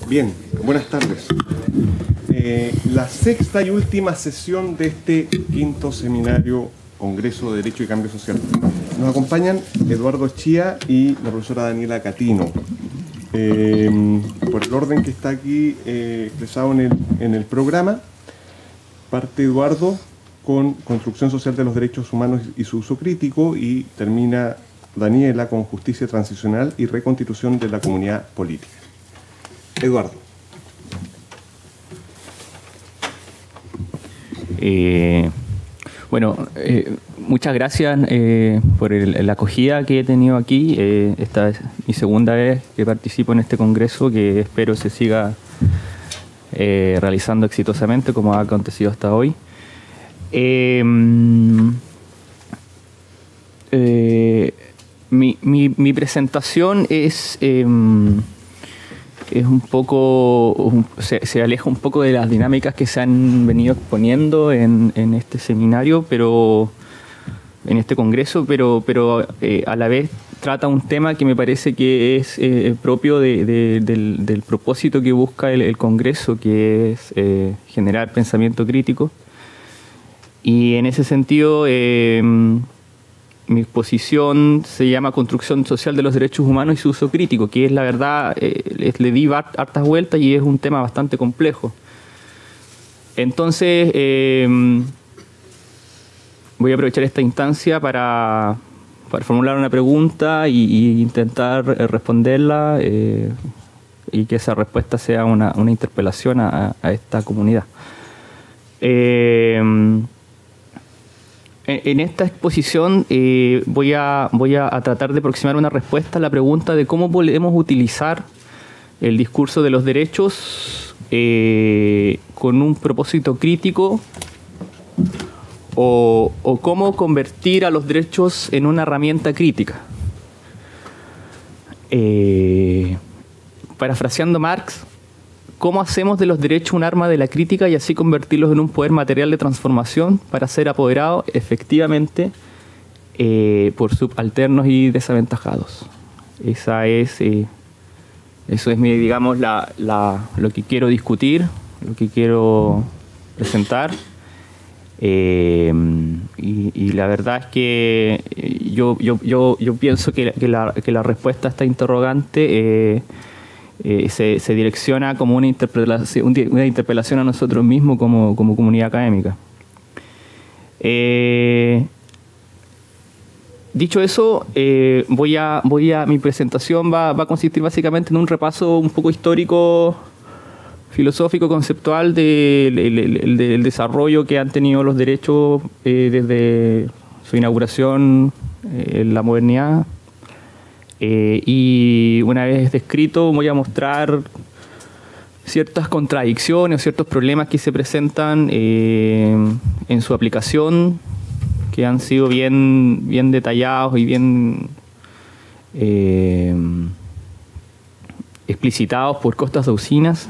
Bien, buenas tardes. La sexta y última sesión de este quinto seminario Congreso de Derecho y Cambio Social. Nos acompañan Eduardo Chía y la profesora Daniela Catino. Por el orden que está aquí expresado en el programa, parte Eduardo con construcción social de los derechos humanos y su uso crítico, y termina Daniela con justicia transicional y reconstitución de la comunidad política. Eduardo. Muchas gracias por la acogida que he tenido aquí. Esta es mi segunda vez que participo en este congreso, que espero se siga realizando exitosamente como ha acontecido hasta hoy. Mi presentación es un poco, se aleja un poco de las dinámicas que se han venido exponiendo en este seminario, pero en este congreso, pero a la vez trata un tema que me parece que es propio del propósito que busca el congreso, que es generar pensamiento crítico. Y en ese sentido, mi exposición se llama Construcción Social de los Derechos Humanos y su uso crítico, que es, la verdad, le di hartas vueltas y es un tema bastante complejo. Entonces, voy a aprovechar esta instancia para formular una pregunta y intentar responderla, y que esa respuesta sea una interpelación a esta comunidad. En esta exposición voy a tratar de aproximar una respuesta a la pregunta de cómo podemos utilizar el discurso de los derechos con un propósito crítico, o cómo convertir a los derechos en una herramienta crítica. Parafraseando Marx, ¿cómo hacemos de los derechos un arma de la crítica y así convertirlos en un poder material de transformación para ser apoderados efectivamente por subalternos y desaventajados? Eso es digamos, lo que quiero discutir, lo que quiero presentar. Y la verdad es que yo pienso que la respuesta a esta interrogante se direcciona como una interpelación a nosotros mismos como comunidad académica. Dicho eso, mi presentación va a consistir básicamente en un repaso un poco histórico, filosófico, conceptual del desarrollo que han tenido los derechos desde su inauguración en la modernidad. Y una vez descrito, voy a mostrar ciertas contradicciones o ciertos problemas que se presentan en su aplicación, que han sido bien detallados y bien explicitados por Costas Daucinas.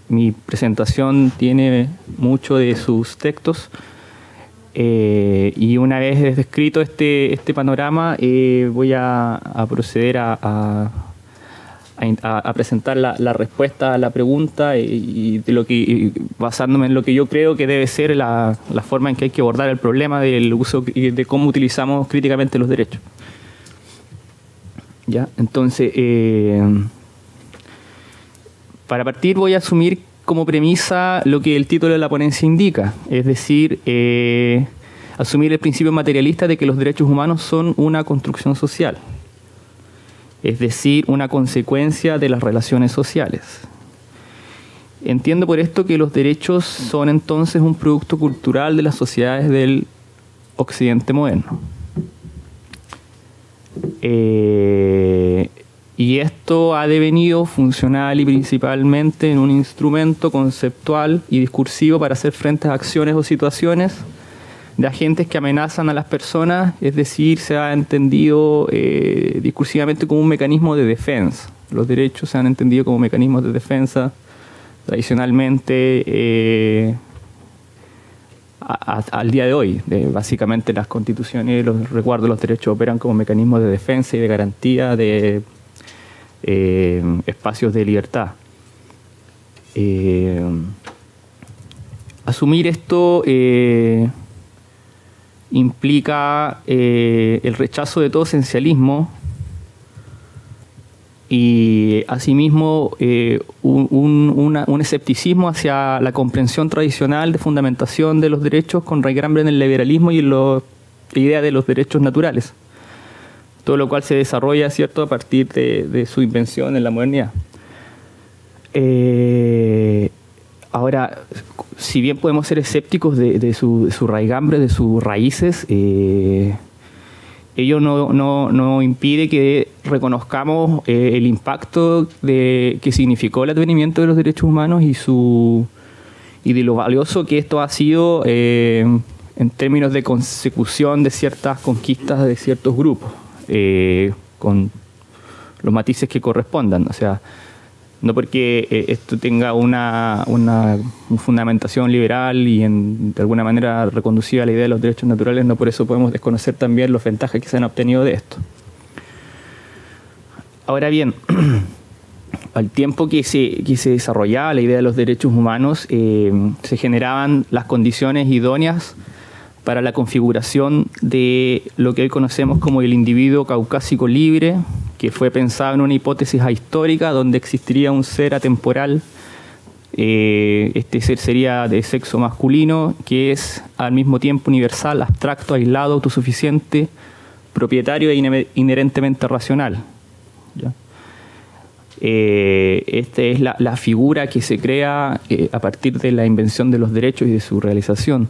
Mi presentación tiene mucho de sus textos. Y una vez descrito este panorama, voy a proceder a presentar la respuesta a la pregunta, y basándome en lo que yo creo que debe ser la forma en que hay que abordar el problema del uso y de cómo utilizamos críticamente los derechos. ¿Ya? Entonces, para partir voy a asumir como premisa lo que el título de la ponencia indica, es decir, asumir el principio materialista de que los derechos humanos son una construcción social, es decir, una consecuencia de las relaciones sociales. Entiendo por esto que los derechos son entonces un producto cultural de las sociedades del Occidente moderno. Y esto ha devenido funcional y principalmente en un instrumento conceptual y discursivo para hacer frente a acciones o situaciones de agentes que amenazan a las personas, es decir, se ha entendido discursivamente como un mecanismo de defensa. Los derechos se han entendido como mecanismos de defensa tradicionalmente al día de hoy. Básicamente las constituciones y los resguardos de los derechos operan como mecanismos de defensa y de garantía de espacios de libertad. Asumir esto implica el rechazo de todo esencialismo y asimismo un escepticismo hacia la comprensión tradicional de fundamentación de los derechos con raigambre en el liberalismo y en la idea de los derechos naturales, todo lo cual se desarrolla, ¿cierto?, a partir de su invención en la modernidad. Ahora, si bien podemos ser escépticos de su raigambre, de sus raíces, ello no impide que reconozcamos el impacto que significó el advenimiento de los derechos humanos y de lo valioso que esto ha sido en términos de consecución de ciertas conquistas de ciertos grupos, con los matices que correspondan. O sea, no porque esto tenga una fundamentación liberal y de alguna manera reconducida a la idea de los derechos naturales, no por eso podemos desconocer también las ventajas que se han obtenido de esto. Ahora bien, al tiempo que se desarrollaba la idea de los derechos humanos, se generaban las condiciones idóneas para la configuración de lo que hoy conocemos como el individuo caucásico libre, que fue pensado en una hipótesis ahistórica donde existiría un ser atemporal. Este ser sería de sexo masculino, que es al mismo tiempo universal, abstracto, aislado, autosuficiente, propietario e inherentemente racional. ¿Ya? Esta es la figura que se crea a partir de la invención de los derechos y de su realización.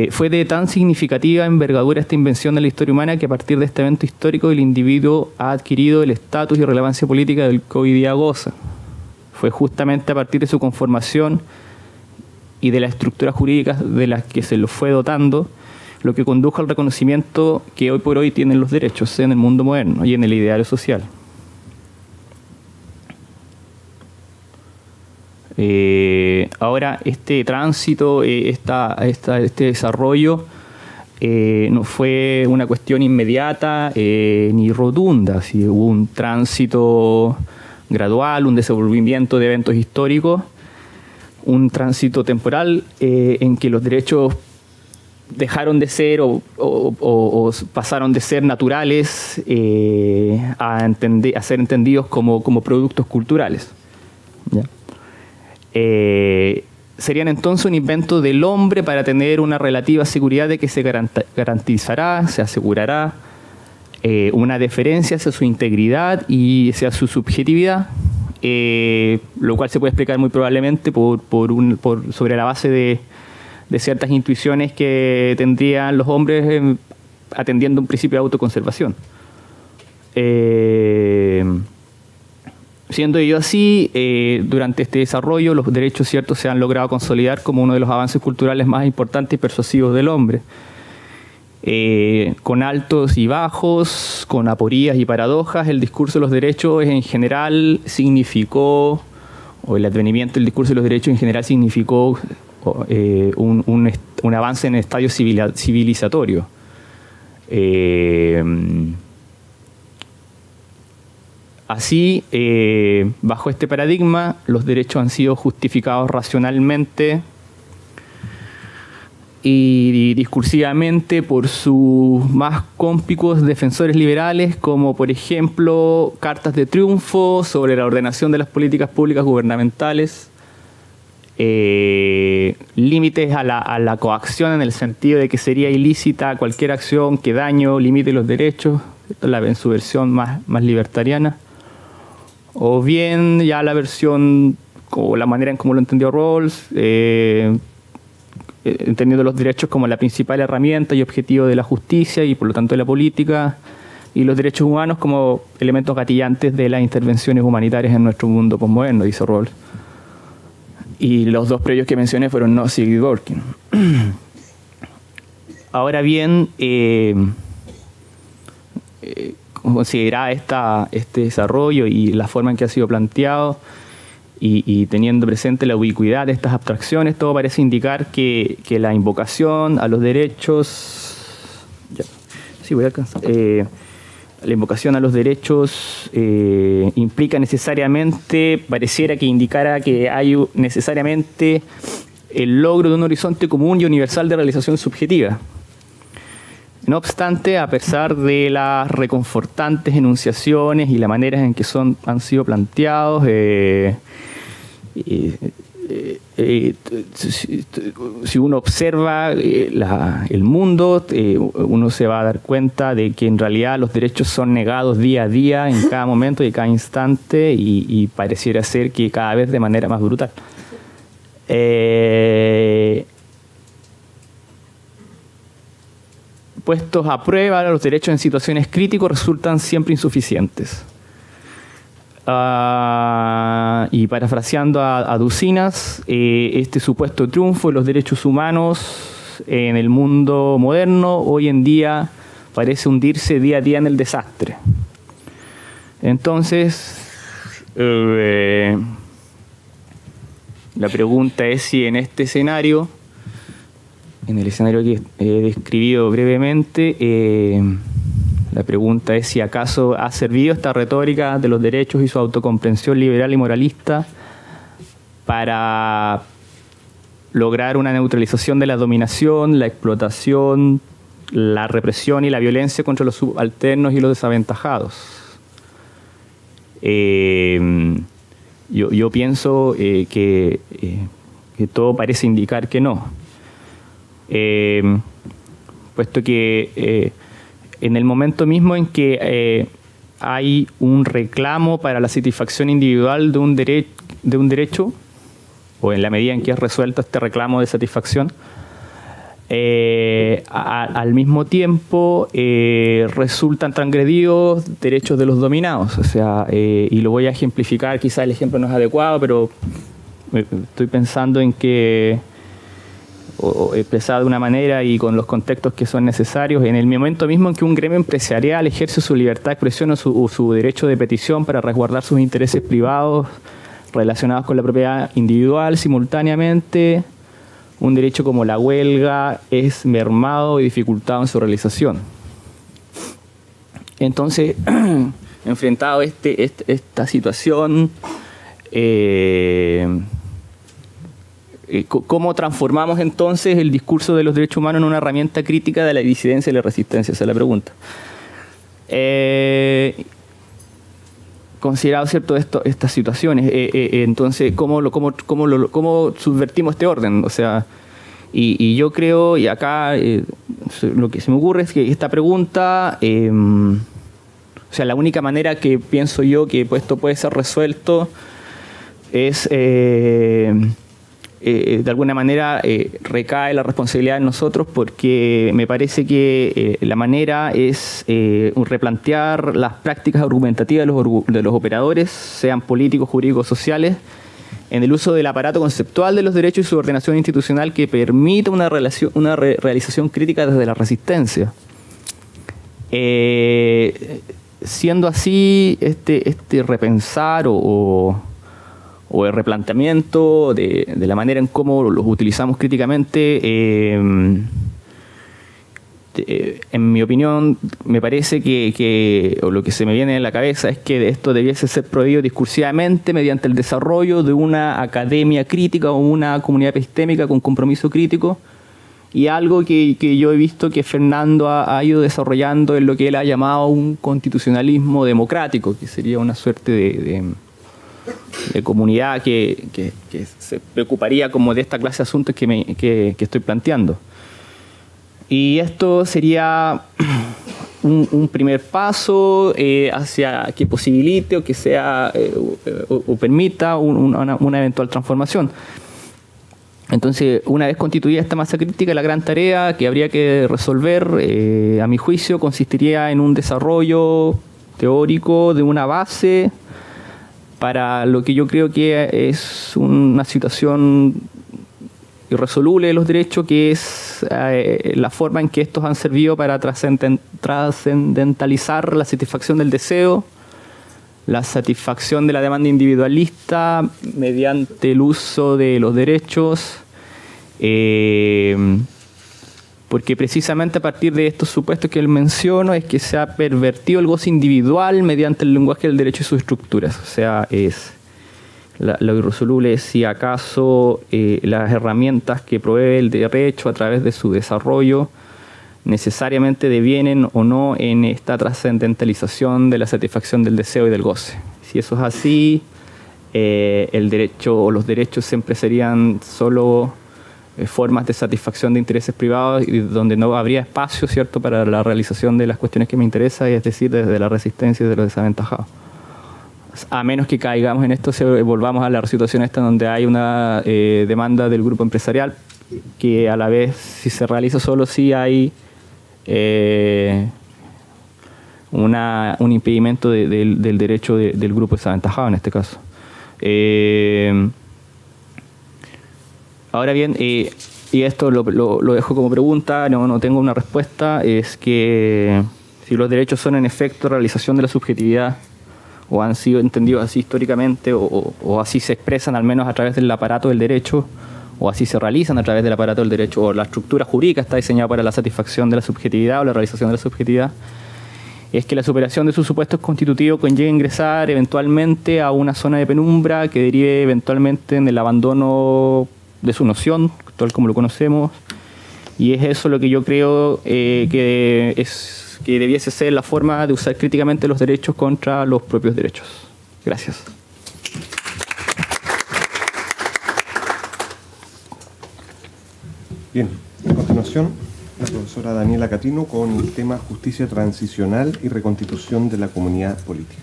Fue de tan significativa envergadura esta invención de la historia humana que a partir de este evento histórico el individuo ha adquirido el estatus y relevancia política del que hoy día goza. Fue justamente a partir de su conformación y de la estructura jurídica de las que se lo fue dotando lo que condujo al reconocimiento que hoy por hoy tienen los derechos en el mundo moderno y en el ideario social. Ahora, este tránsito, este desarrollo no fue una cuestión inmediata ni rotunda. ¿Sí? Hubo un tránsito gradual, un desenvolvimiento de eventos históricos, un tránsito temporal en que los derechos dejaron de ser o pasaron de ser naturales a ser entendidos como productos culturales. ¿Ya? Serían entonces un invento del hombre para tener una relativa seguridad de que se garantizará, se asegurará una deferencia hacia su integridad y hacia su subjetividad, lo cual se puede explicar muy probablemente sobre la base de ciertas intuiciones que tendrían los hombres atendiendo un principio de autoconservación. Siendo ello así, durante este desarrollo los derechos ciertos se han logrado consolidar como uno de los avances culturales más importantes y persuasivos del hombre. Con altos y bajos, con aporías y paradojas, el discurso de los derechos en general significó, o el advenimiento del discurso de los derechos en general significó un avance en el estadio civilizatorio. Así, bajo este paradigma, los derechos han sido justificados racionalmente y discursivamente por sus más cómpicos defensores liberales, como por ejemplo cartas de triunfo sobre la ordenación de las políticas públicas gubernamentales, límites a la coacción en el sentido de que sería ilícita cualquier acción que dañe o limite los derechos, en su versión más libertariana. O bien ya la versión, o la manera en cómo lo entendió Rawls, entendiendo los derechos como la principal herramienta y objetivo de la justicia y por lo tanto de la política, y los derechos humanos como elementos gatillantes de las intervenciones humanitarias en nuestro mundo posmoderno, dice Rawls. Y los dos previos que mencioné fueron Nozick y Dworkin. Ahora bien, considerar este desarrollo y la forma en que ha sido planteado y teniendo presente la ubicuidad de estas abstracciones, todo parece indicar que la invocación a los derechos... Sí, voy a alcanzar. la invocación a los derechos implica necesariamente, pareciera que indicara que hay necesariamente el logro de un horizonte común y universal de realización subjetiva. No obstante, a pesar de las reconfortantes enunciaciones y la manera en que han sido planteados, si uno observa el mundo, uno se va a dar cuenta de que en realidad los derechos son negados día a día, en cada momento y cada instante, y pareciera ser que cada vez de manera más brutal. Puestos a prueba, los derechos en situaciones críticas resultan siempre insuficientes. Y parafraseando a Ducinas, este supuesto triunfo de los derechos humanos en el mundo moderno hoy en día parece hundirse día a día en el desastre. Entonces, la pregunta es si en este escenario, en el escenario que he descrito brevemente, la pregunta es si acaso ha servido esta retórica de los derechos y su autocomprensión liberal y moralista para lograr una neutralización de la dominación, la explotación, la represión y la violencia contra los subalternos y los desaventajados. Yo pienso que todo parece indicar que no. Puesto que en el momento mismo en que hay un reclamo para la satisfacción individual de un derecho, o en la medida en que es resuelto este reclamo de satisfacción, al mismo tiempo resultan transgredidos derechos de los dominados. O sea, y lo voy a ejemplificar, quizá el ejemplo no es adecuado, pero estoy pensando en que, o expresado de una manera y con los contextos que son necesarios, en el momento mismo en que un gremio empresarial ejerce su libertad de expresión o su derecho de petición para resguardar sus intereses privados relacionados con la propiedad individual, simultáneamente un derecho como la huelga es mermado y dificultado en su realización. Entonces, enfrentado a esta situación, ¿cómo transformamos entonces el discurso de los derechos humanos en una herramienta crítica de la disidencia y la resistencia? Esa es la pregunta. Considerado, ¿cierto?, estas situaciones, entonces, ¿cómo subvertimos este orden? O sea, y yo creo, y acá lo que se me ocurre es que esta pregunta, o sea, la única manera que pienso yo que esto puede ser resuelto es de alguna manera recae la responsabilidad en nosotros, porque me parece que la manera es replantear las prácticas argumentativas de los operadores, sean políticos, jurídicos, sociales, en el uso del aparato conceptual de los derechos y su ordenación institucional que permita una realización crítica desde la resistencia. Siendo así, este repensar o el replanteamiento de la manera en cómo los utilizamos críticamente, en mi opinión, me parece o lo que se me viene en la cabeza es que esto debiese ser prohibido discursivamente mediante el desarrollo de una academia crítica o una comunidad epistémica con compromiso crítico, y algo que yo he visto que Fernando ha ido desarrollando en lo que él ha llamado un constitucionalismo democrático, que sería una suerte de comunidad que se preocuparía como de esta clase de asuntos que estoy planteando. Y esto sería un primer paso hacia que posibilite o que sea o permita una eventual transformación. Entonces, una vez constituida esta masa crítica, la gran tarea que habría que resolver, a mi juicio, consistiría en un desarrollo teórico de una base para lo que yo creo que es una situación irresoluble de los derechos, que es la forma en que estos han servido para trascendentalizar la satisfacción del deseo, la satisfacción de la demanda individualista mediante el uso de los derechos, porque precisamente a partir de estos supuestos que él menciono es que se ha pervertido el goce individual mediante el lenguaje del derecho y sus estructuras. O sea, lo irresoluble es si acaso las herramientas que provee el derecho a través de su desarrollo necesariamente devienen o no en esta trascendentalización de la satisfacción del deseo y del goce. Si eso es así, el derecho o los derechos siempre serían solo formas de satisfacción de intereses privados y donde no habría espacio, ¿cierto?, para la realización de las cuestiones que me interesan, es decir, desde la resistencia y de los desaventajados. A menos que caigamos en esto, volvamos a la situación esta donde hay una demanda del grupo empresarial que a la vez, si se realiza solo, sí hay un impedimento del derecho del grupo desaventajado en este caso. Ahora bien, y esto lo dejo como pregunta, no tengo una respuesta, es que si los derechos son en efecto realización de la subjetividad, o han sido entendidos así históricamente, o así se expresan al menos a través del aparato del derecho, o así se realizan a través del aparato del derecho, o la estructura jurídica está diseñada para la satisfacción de la subjetividad o la realización de la subjetividad, es que la superación de sus supuestos constitutivos conlleva ingresar eventualmente a una zona de penumbra que derive eventualmente en el abandono de su noción, tal como lo conocemos, y es eso lo que yo creo que debiese ser la forma de usar críticamente los derechos contra los propios derechos. Gracias. Bien, a continuación, la profesora Daniela Catino con el tema Justicia Transicional y Reconstitución de la Comunidad Política.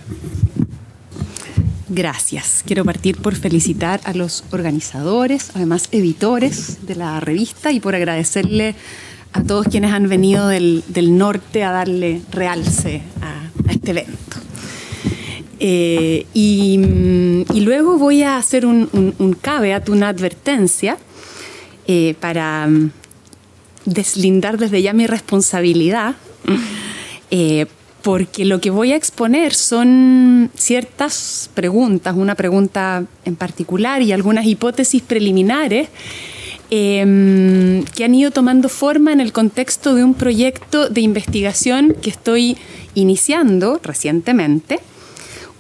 Gracias. Quiero partir por felicitar a los organizadores, además editores de la revista, y por agradecerle a todos quienes han venido del norte a darle realce a este evento. Y luego voy a hacer un caveat, una advertencia, para deslindar desde ya mi responsabilidad, porque lo que voy a exponer son ciertas preguntas, una pregunta en particular y algunas hipótesis preliminares que han ido tomando forma en el contexto de un proyecto de investigación que estoy iniciando recientemente.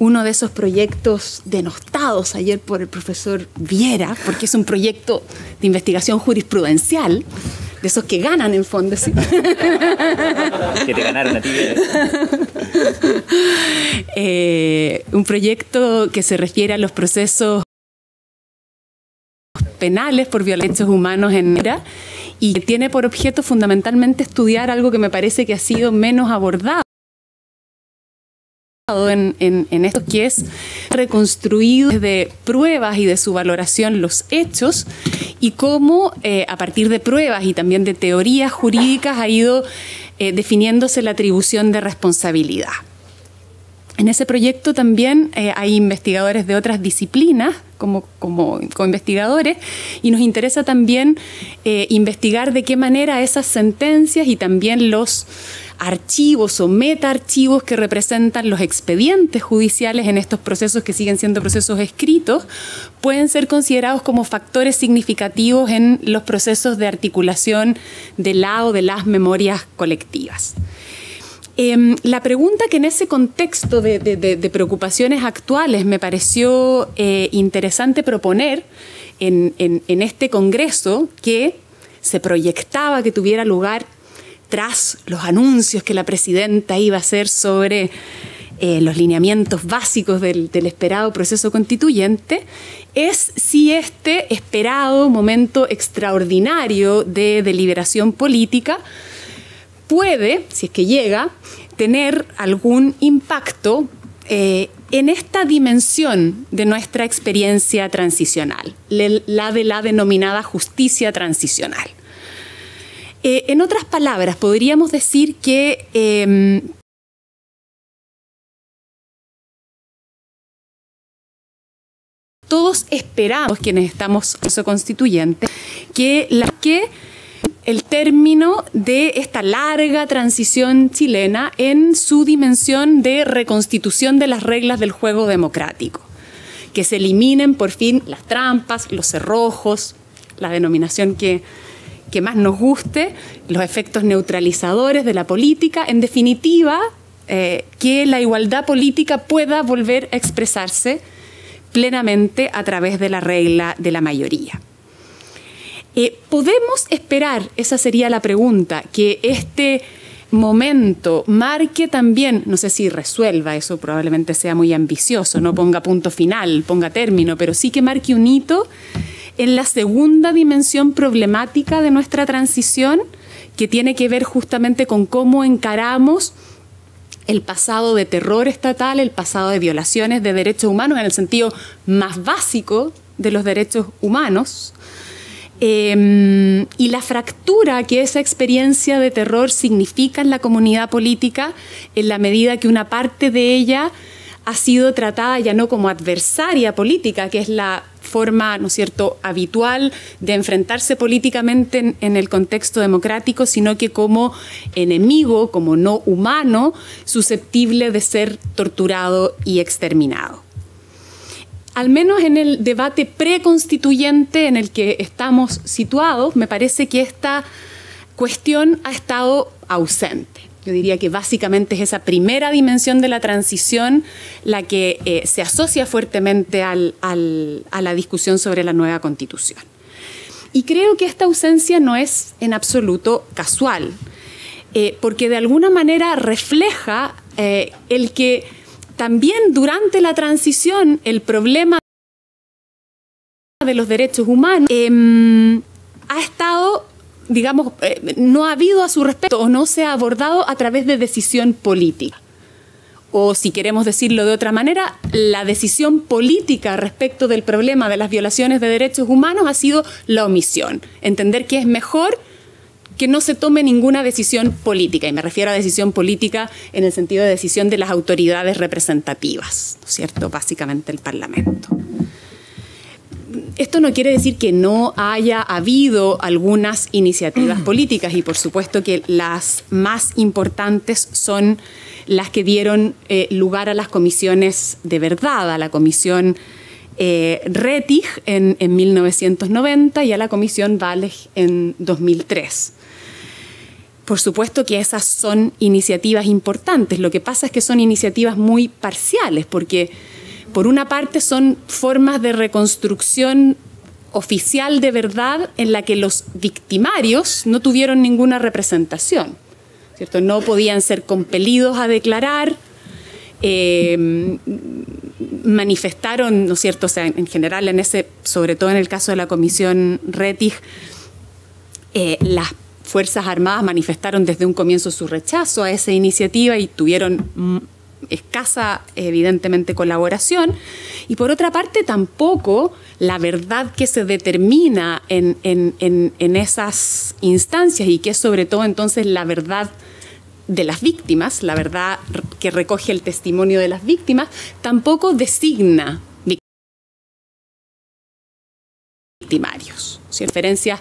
Uno de esos proyectos denostados ayer por el profesor Viera, porque es un proyecto de investigación jurisprudencial, de esos que ganan en fondo. ¿Sí? Que te ganaron a ti. Un proyecto que se refiere a los procesos penales por derechos humanos y que tiene por objeto fundamentalmente estudiar algo que me parece que ha sido menos abordado en esto, que es reconstruido desde pruebas y de su valoración los hechos, y cómo a partir de pruebas y también de teorías jurídicas ha ido definiéndose la atribución de responsabilidad. En ese proyecto también hay investigadores de otras disciplinas como investigadores, y nos interesa también investigar de qué manera esas sentencias y también los archivos o metaarchivos que representan los expedientes judiciales en estos procesos que siguen siendo procesos escritos pueden ser considerados como factores significativos en los procesos de articulación de la o de las memorias colectivas. La pregunta que en ese contexto de preocupaciones actuales me pareció interesante proponer en este congreso, que se proyectaba que tuviera lugar tras los anuncios que la presidenta iba a hacer sobre los lineamientos básicos del esperado proceso constituyente, es si este esperado momento extraordinario de deliberación política puede, si es que llega, tener algún impacto en esta dimensión de nuestra experiencia transicional, la de la denominada justicia transicional. En otras palabras, podríamos decir que todos esperamos, quienes estamos en proceso constituyente, que el término de esta larga transición chilena en su dimensión de reconstitución de las reglas del juego democrático, que se eliminen por fin las trampas, los cerrojos, la denominación que que más nos guste, los efectos neutralizadores de la política, en definitiva, que la igualdad política pueda volver a expresarse plenamente a través de la regla de la mayoría. ¿Podemos esperar, esa sería la pregunta, que este momento marque también, no sé si resuelva, eso probablemente sea muy ambicioso, no ponga punto final, ponga término, pero sí que marque un hito en la segunda dimensión problemática de nuestra transición, que tiene que ver justamente con cómo encaramos el pasado de terror estatal, el pasado de violaciones de derechos humanos en el sentido más básico de los derechos humanos, y la fractura que esa experiencia de terror significa en la comunidad política en la medida que una parte de ella ha sido tratada ya no como adversaria política, que es la forma, ¿no es cierto?, habitual de enfrentarse políticamente en el contexto democrático, sino que como enemigo, como no humano, susceptible de ser torturado y exterminado. Al menos en el debate preconstituyente en el que estamos situados, me parece que esta cuestión ha estado ausente. Yo diría que básicamente es esa primera dimensión de la transición la que se asocia fuertemente a la discusión sobre la nueva Constitución. Y creo que esta ausencia no es en absoluto casual, porque de alguna manera refleja el que también durante la transición el problema de los derechos humanos ha estado, digamos, no ha habido a su respecto o no se ha abordado a través de decisión política. O si queremos decirlo de otra manera, la decisión política respecto del problema de las violaciones de derechos humanos ha sido la omisión. Entender que es mejor que no se tome ninguna decisión política, y me refiero a decisión política en el sentido de decisión de las autoridades representativas, ¿no es cierto? Básicamente el Parlamento. Esto no quiere decir que no haya habido algunas iniciativas políticas, y por supuesto que las más importantes son las que dieron lugar a las comisiones de verdad, a la comisión Rettig en 1990 y a la comisión Walech en 2003. Por supuesto que esas son iniciativas importantes. Lo que pasa es que son iniciativas muy parciales, porque por una parte son formas de reconstrucción oficial de verdad en la que los victimarios no tuvieron ninguna representación, ¿cierto? No podían ser compelidos a declarar, manifestaron, ¿no es cierto? O sea, en general, sobre todo en el caso de la comisión Rettig, las Fuerzas Armadas manifestaron desde un comienzo su rechazo a esa iniciativa y tuvieron escasa, evidentemente, colaboración. Y por otra parte, tampoco la verdad que se determina en esas instancias, y que es sobre todo entonces la verdad de las víctimas, la verdad que recoge el testimonio de las víctimas, tampoco designa victimarios. Referencias,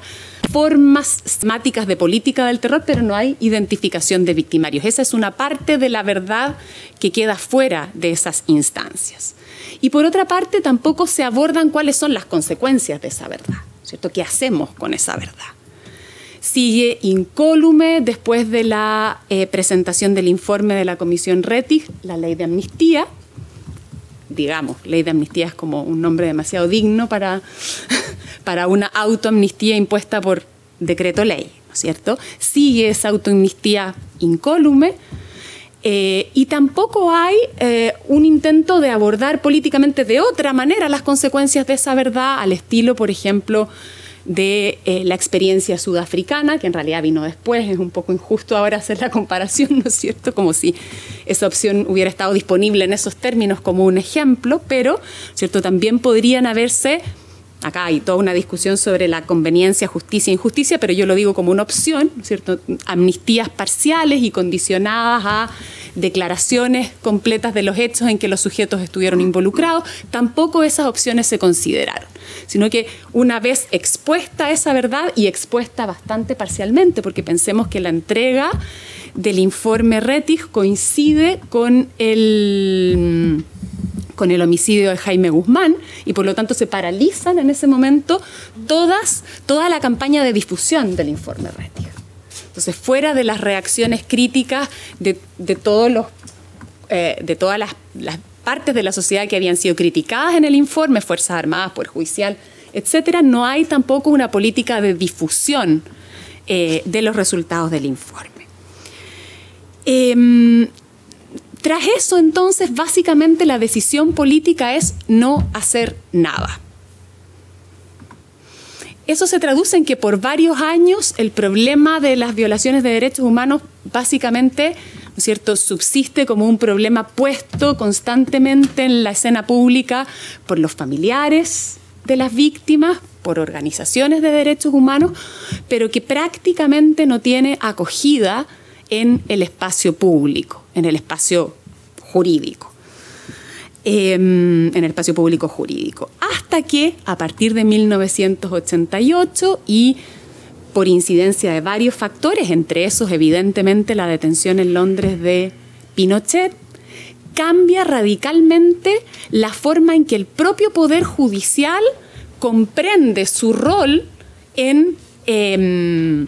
formas sistemáticas de política del terror, pero no hay identificación de victimarios. Esa es una parte de la verdad que queda fuera de esas instancias. Y por otra parte, tampoco se abordan cuáles son las consecuencias de esa verdad, ¿cierto? ¿Qué hacemos con esa verdad? Sigue incólume después de la presentación del informe de la Comisión Rettig, la ley de amnistía. Digamos, ley de amnistía es como un nombre demasiado digno para una autoamnistía impuesta por decreto ley, ¿no es cierto? Sigue esa autoamnistía incólume y tampoco hay un intento de abordar políticamente de otra manera las consecuencias de esa verdad, al estilo, por ejemplo, de la experiencia sudafricana, que en realidad vino después. Es un poco injusto ahora hacer la comparación, ¿no es cierto? Como si esa opción hubiera estado disponible en esos términos como un ejemplo, pero, ¿cierto?, también podrían haberse, acá hay toda una discusión sobre la conveniencia, justicia e injusticia, pero yo lo digo como una opción, ¿no es cierto?, amnistías parciales y condicionadas a declaraciones completas de los hechos en que los sujetos estuvieron involucrados. Tampoco esas opciones se consideraron, sino que una vez expuesta esa verdad, y expuesta bastante parcialmente, porque pensemos que la entrega del informe Rettig coincide con con el homicidio de Jaime Guzmán, y por lo tanto se paralizan en ese momento toda la campaña de difusión del informe Rettig. Entonces, fuera de las reacciones críticas de todas las partes de la sociedad que habían sido criticadas en el informe, Fuerzas Armadas, Poder Judicial, etcétera, no hay tampoco una política de difusión de los resultados del informe. Tras eso, entonces, básicamente la decisión política es no hacer nada. Eso se traduce en que por varios años el problema de las violaciones de derechos humanos básicamente, ¿no es cierto?, subsiste como un problema puesto constantemente en la escena pública por los familiares de las víctimas, por organizaciones de derechos humanos, pero que prácticamente no tiene acogida en el espacio público, en el espacio jurídico. En el espacio público jurídico, hasta que a partir de 1988 y por incidencia de varios factores, entre esos evidentemente la detención en Londres de Pinochet, cambia radicalmente la forma en que el propio Poder Judicial comprende su rol en el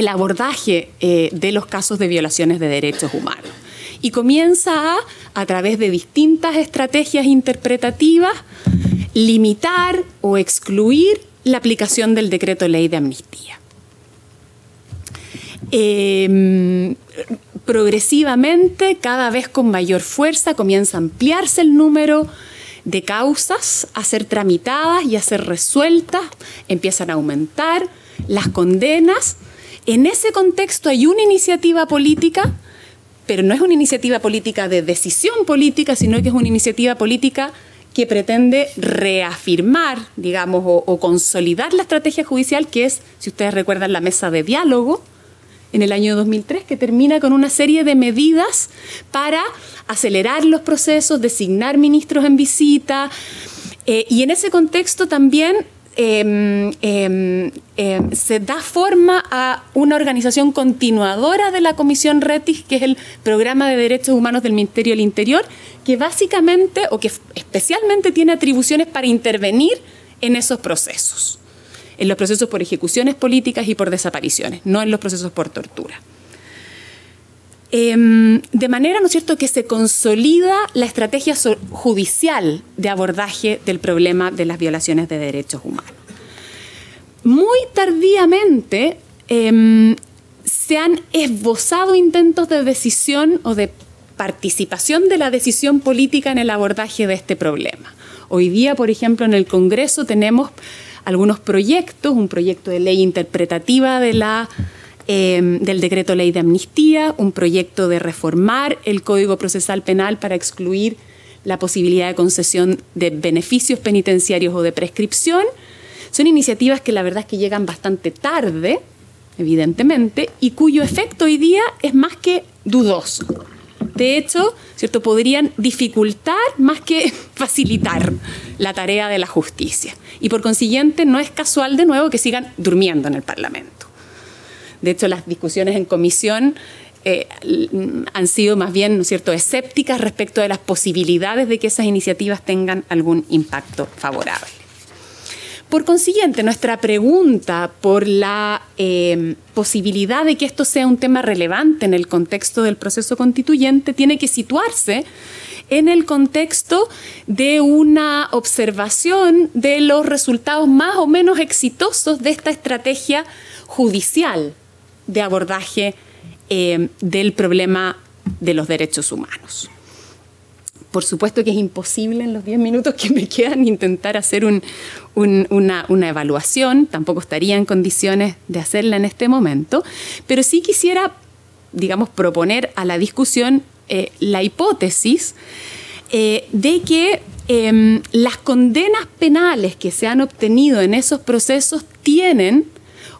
abordaje de los casos de violaciones de derechos humanos. Y comienza a través de distintas estrategias interpretativas, limitar o excluir la aplicación del decreto ley de amnistía. Progresivamente, cada vez con mayor fuerza, comienza a ampliarse el número de causas a ser tramitadas y a ser resueltas, empiezan a aumentar las condenas. En ese contexto hay una iniciativa política, pero no es una iniciativa política de decisión política, sino que es una iniciativa política que pretende reafirmar, digamos, o consolidar la estrategia judicial, que es, si ustedes recuerdan, la mesa de diálogo en el año 2003, que termina con una serie de medidas para acelerar los procesos, designar ministros en visita, y en ese contexto también se da forma a una organización continuadora de la Comisión Rettig, que es el Programa de Derechos Humanos del Ministerio del Interior, que básicamente o que especialmente tiene atribuciones para intervenir en esos procesos, en los procesos por ejecuciones políticas y por desapariciones, no en los procesos por tortura. De manera, ¿no es cierto?, que se consolida la estrategia judicial de abordaje del problema de las violaciones de derechos humanos. Muy tardíamente se han esbozado intentos de decisión o de participación de la decisión política en el abordaje de este problema. Hoy día, por ejemplo, en el Congreso tenemos algunos proyectos, un proyecto de ley interpretativa del decreto ley de amnistía, un proyecto de reformar el Código Procesal Penal para excluir la posibilidad de concesión de beneficios penitenciarios o de prescripción. Son iniciativas que la verdad es que llegan bastante tarde, evidentemente, y cuyo efecto hoy día es más que dudoso. De hecho, ¿cierto?, podrían dificultar más que facilitar la tarea de la justicia. Y por consiguiente no es casual, de nuevo, que sigan durmiendo en el Parlamento. De hecho, las discusiones en comisión han sido más bien, ¿no es cierto?, escépticas respecto de las posibilidades de que esas iniciativas tengan algún impacto favorable. Por consiguiente, nuestra pregunta por la posibilidad de que esto sea un tema relevante en el contexto del proceso constituyente tiene que situarse en el contexto de una observación de los resultados más o menos exitosos de esta estrategia judicial de abordaje del problema de los derechos humanos. Por supuesto que es imposible en los 10 minutos que me quedan intentar hacer una evaluación, tampoco estaría en condiciones de hacerla en este momento, pero sí quisiera, digamos, proponer a la discusión la hipótesis de que las condenas penales que se han obtenido en esos procesos tienen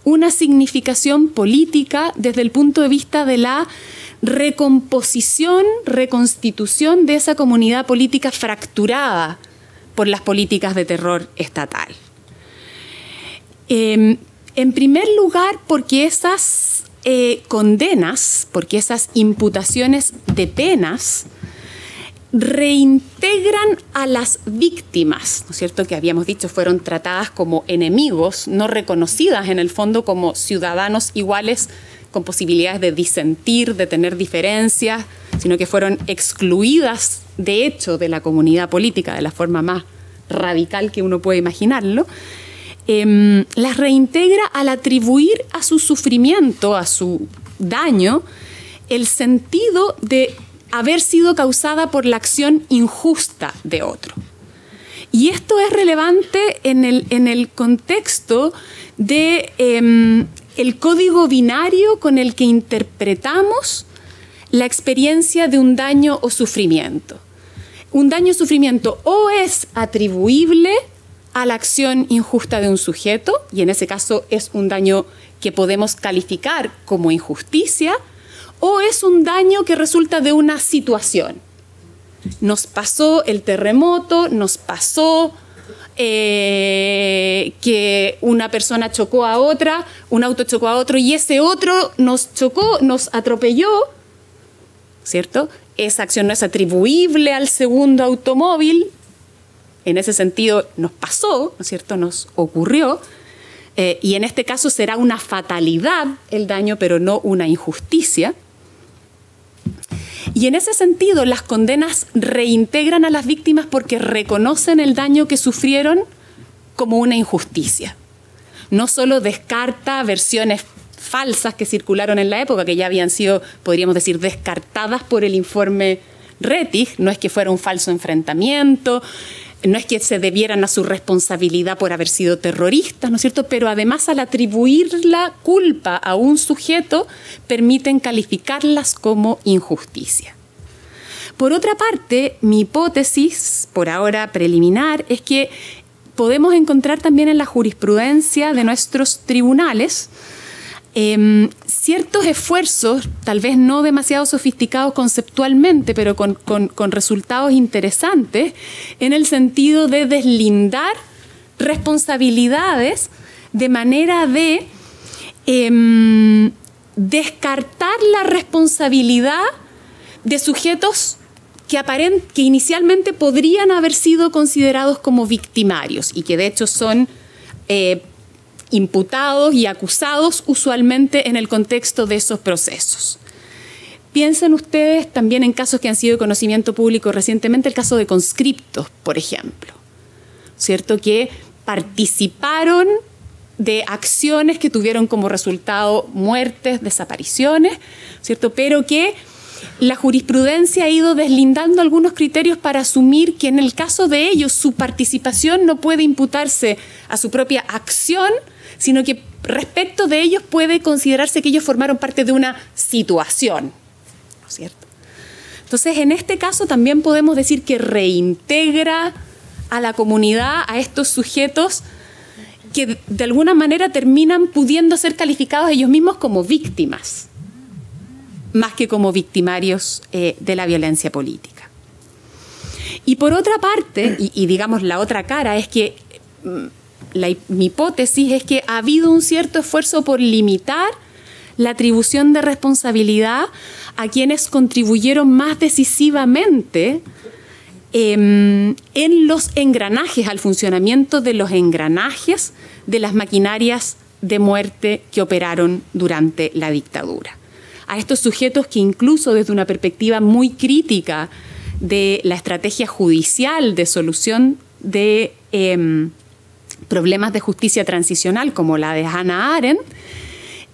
una significación política desde el punto de vista de la recomposición, reconstitución de esa comunidad política fracturada por las políticas de terror estatal. En primer lugar, porque esas condenas, porque esas imputaciones de penas reintegran a las víctimas, ¿no es cierto?, que habíamos dicho fueron tratadas como enemigos, no reconocidas en el fondo como ciudadanos iguales con posibilidades de disentir, de tener diferencias, sino que fueron excluidas de hecho de la comunidad política de la forma más radical que uno puede imaginarlo. Las reintegra al atribuir a su sufrimiento, a su daño, el sentido de haber sido causada por la acción injusta de otro. Y esto es relevante en el contexto de el código binario con el que interpretamos la experiencia de un daño o sufrimiento. Un daño o sufrimiento o es atribuible a la acción injusta de un sujeto, y en ese caso es un daño que podemos calificar como injusticia, o es un daño que resulta de una situación. Nos pasó el terremoto, nos pasó que una persona chocó a otra, un auto chocó a otro y ese otro nos chocó, nos atropelló, ¿cierto? Esa acción no es atribuible al segundo automóvil, en ese sentido nos pasó, ¿no es cierto?, nos ocurrió, y en este caso será una fatalidad el daño, pero no una injusticia. Y en ese sentido las condenas reintegran a las víctimas porque reconocen el daño que sufrieron como una injusticia. No solo descarta versiones falsas que circularon en la época, que ya habían sido, podríamos decir, descartadas por el informe Rettig, no es que fuera un falso enfrentamiento, no es que se debieran a su responsabilidad por haber sido terroristas, ¿no es cierto?, pero además al atribuir la culpa a un sujeto permiten calificarlas como injusticia. Por otra parte, mi hipótesis, por ahora preliminar, es que podemos encontrar también en la jurisprudencia de nuestros tribunales ciertos esfuerzos, tal vez no demasiado sofisticados conceptualmente, pero con resultados interesantes, en el sentido de deslindar responsabilidades de manera de descartar la responsabilidad de sujetos que inicialmente podrían haber sido considerados como victimarios y que de hecho son imputados y acusados usualmente en el contexto de esos procesos. Piensen ustedes también en casos que han sido de conocimiento público recientemente, el caso de conscriptos, por ejemplo, ¿cierto?, que participaron de acciones que tuvieron como resultado muertes, desapariciones, ¿cierto?, pero que la jurisprudencia ha ido deslindando algunos criterios para asumir que en el caso de ellos su participación no puede imputarse a su propia acción, sino que respecto de ellos puede considerarse que ellos formaron parte de una situación, ¿no es cierto? Entonces, en este caso también podemos decir que reintegra a la comunidad, a estos sujetos que de alguna manera terminan pudiendo ser calificados ellos mismos como víctimas, más que como victimarios de la violencia política. Y por otra parte, y digamos la otra cara, es que mi hipótesis es que ha habido un cierto esfuerzo por limitar la atribución de responsabilidad a quienes contribuyeron más decisivamente en los engranajes, al funcionamiento de los engranajes de las maquinarias de muerte que operaron durante la dictadura. A estos sujetos que incluso desde una perspectiva muy crítica de la estrategia judicial de solución de problemas de justicia transicional, como la de Hannah Arendt, ¿no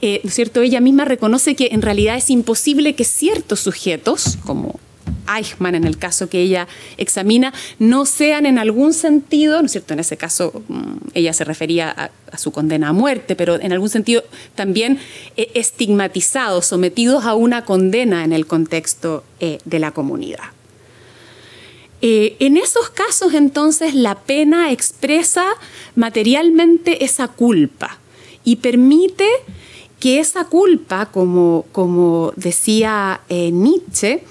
es cierto?, ella misma reconoce que en realidad es imposible que ciertos sujetos, como Eichmann en el caso que ella examina, no sean en algún sentido, ¿no es cierto?, en ese caso ella se refería a su condena a muerte, pero en algún sentido también estigmatizados, sometidos a una condena en el contexto de la comunidad. En esos casos, entonces, la pena expresa materialmente esa culpa y permite que esa culpa, como decía Nietzsche,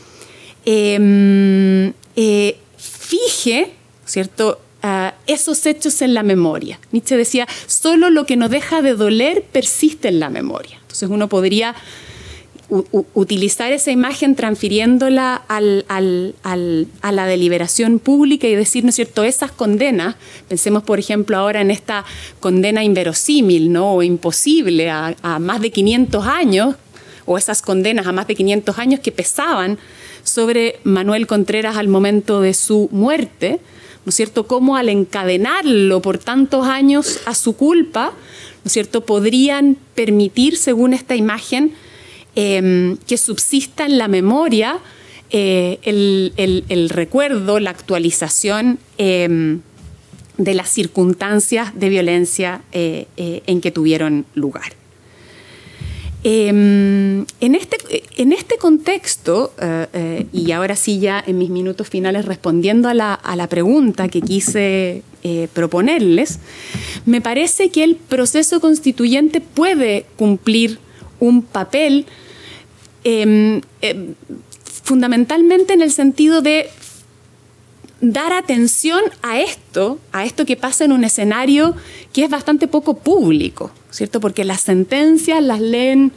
fije, ¿cierto?, esos hechos en la memoria. Nietzsche decía, solo lo que no deja de doler persiste en la memoria. Entonces uno podría utilizar esa imagen transfiriéndola a la deliberación pública y decir, ¿no es cierto?, esas condenas, pensemos por ejemplo ahora en esta condena inverosímil, ¿no?, o imposible a más de 500 años, o esas condenas a más de 500 años que pesaban sobre Manuel Contreras al momento de su muerte, ¿no es cierto?, cómo al encadenarlo por tantos años a su culpa, ¿no es cierto?, podrían permitir, según esta imagen, que subsista en la memoria el recuerdo, la actualización de las circunstancias de violencia en que tuvieron lugar. En este contexto, y ahora sí ya en mis minutos finales respondiendo a la pregunta que quise proponerles, me parece que el proceso constituyente puede cumplir un papel fundamentalmente en el sentido de dar atención a esto que pasa en un escenario que es bastante poco público, ¿cierto? Porque las sentencias las leen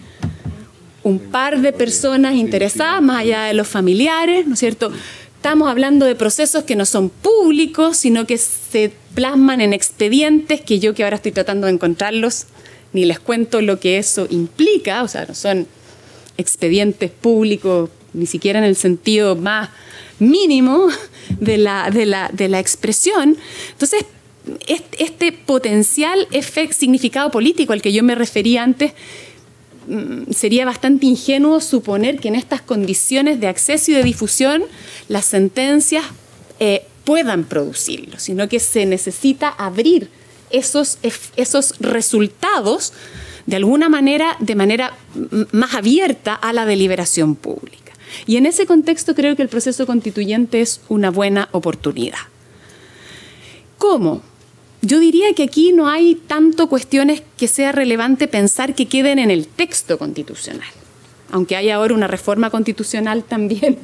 un par de personas interesadas, más allá de los familiares, ¿no es cierto? Estamos hablando de procesos que no son públicos, sino que se plasman en expedientes que yo, que ahora estoy tratando de encontrarlos, ni les cuento lo que eso implica, o sea, no son expedientes públicos ni siquiera en el sentido más mínimo de la expresión. Entonces, este potencial significado político al que yo me refería antes, sería bastante ingenuo suponer que en estas condiciones de acceso y de difusión las sentencias puedan producirlo, sino que se necesita abrir esos resultados de alguna manera, de manera más abierta a la deliberación pública. Y en ese contexto creo que el proceso constituyente es una buena oportunidad. ¿Cómo? Yo diría que aquí no hay tanto cuestiones que sea relevante pensar que queden en el texto constitucional, aunque hay ahora una reforma constitucional también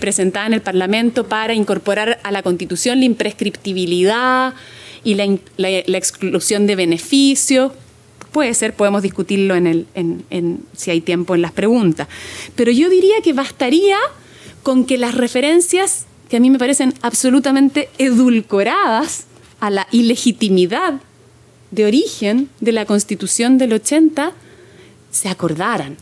presentada en el Parlamento para incorporar a la Constitución la imprescriptibilidad y la exclusión de beneficios. Puede ser, podemos discutirlo si hay tiempo en las preguntas. Pero yo diría que bastaría con que las referencias, que a mí me parecen absolutamente edulcoradas a la ilegitimidad de origen de la Constitución del 80, se acordaran.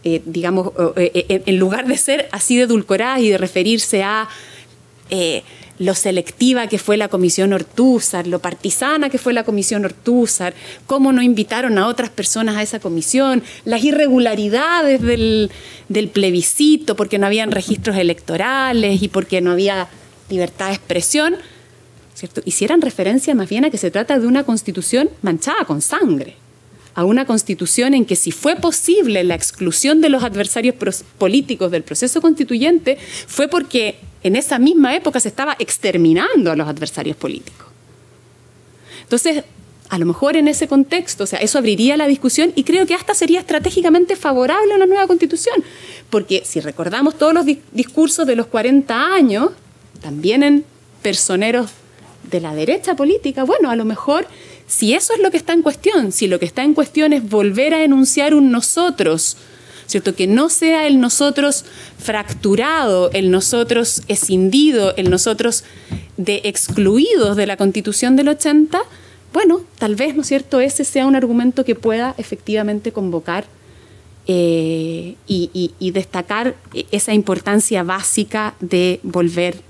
Digamos, en lugar de ser así de edulcoradas y de referirse a lo selectiva que fue la Comisión Ortúzar, lo partisana que fue la Comisión Ortúzar, cómo no invitaron a otras personas a esa comisión, las irregularidades del plebiscito, porque no habían registros electorales y porque no había libertad de expresión, ¿cierto? Hicieran referencia más bien a que se trata de una constitución manchada con sangre, a una constitución en que si fue posible la exclusión de los adversarios políticos del proceso constituyente fue porque en esa misma época se estaba exterminando a los adversarios políticos. Entonces, a lo mejor en ese contexto, o sea, eso abriría la discusión y creo que hasta sería estratégicamente favorable a una nueva constitución, porque si recordamos todos los discursos de los 40 años, también en personeros de la derecha política, bueno, a lo mejor si eso es lo que está en cuestión, si lo que está en cuestión es volver a enunciar un nosotros, ¿cierto? Que no sea el nosotros fracturado, el nosotros escindido, el nosotros de excluidos de la Constitución del 80, bueno, tal vez, ¿no es cierto?, ese sea un argumento que pueda efectivamente convocar y destacar esa importancia básica de volver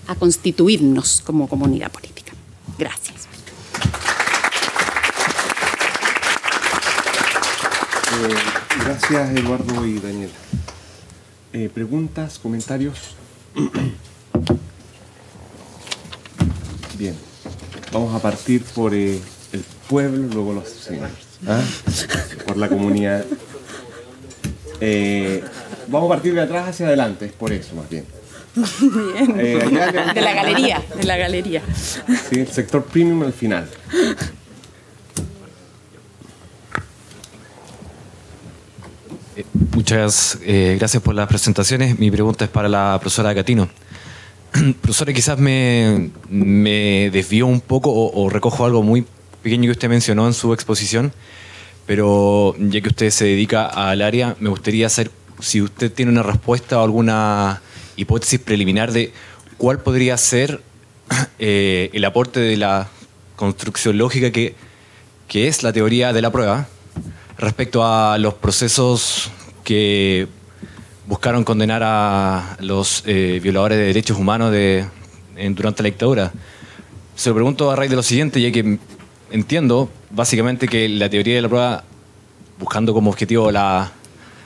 a constituirnos como comunidad política. Gracias. Gracias, Eduardo y Daniela. ¿Preguntas, comentarios? Bien. Vamos a partir por el pueblo, luego los señores. Por la comunidad. Vamos a partir de atrás hacia adelante, es por eso más bien. Bien. De la galería. Sí, el sector premium al final. Muchas gracias por las presentaciones. Mi pregunta es para la profesora Catino. Profesora, quizás me desvío un poco o recojo algo muy pequeño que usted mencionó en su exposición, pero ya que usted se dedica al área, me gustaría saber si usted tiene una respuesta o alguna hipótesis preliminar de cuál podría ser el aporte de la construcción lógica que es la teoría de la prueba respecto a los procesos que buscaron condenar a los violadores de derechos humanos durante la dictadura. Se lo pregunto a raíz de lo siguiente, ya que entiendo básicamente que la teoría de la prueba, buscando como objetivo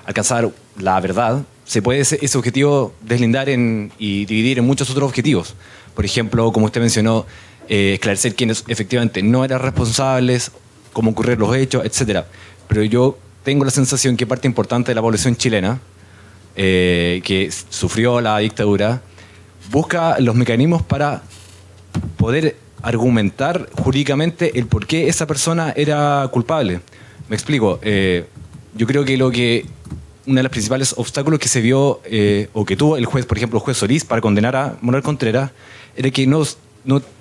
alcanzar la verdad, se puede ese objetivo deslindar y dividir en muchos otros objetivos. Por ejemplo, como usted mencionó, esclarecer quiénes efectivamente no eran responsables, cómo ocurrieron los hechos, etc. Pero yo tengo la sensación que parte importante de la población chilena que sufrió la dictadura busca los mecanismos para poder argumentar jurídicamente el por qué esa persona era culpable. Me explico. Yo creo que uno de los principales obstáculos que se vio o que tuvo el juez, por ejemplo, el juez Solís, para condenar a Manuel Contreras, era que no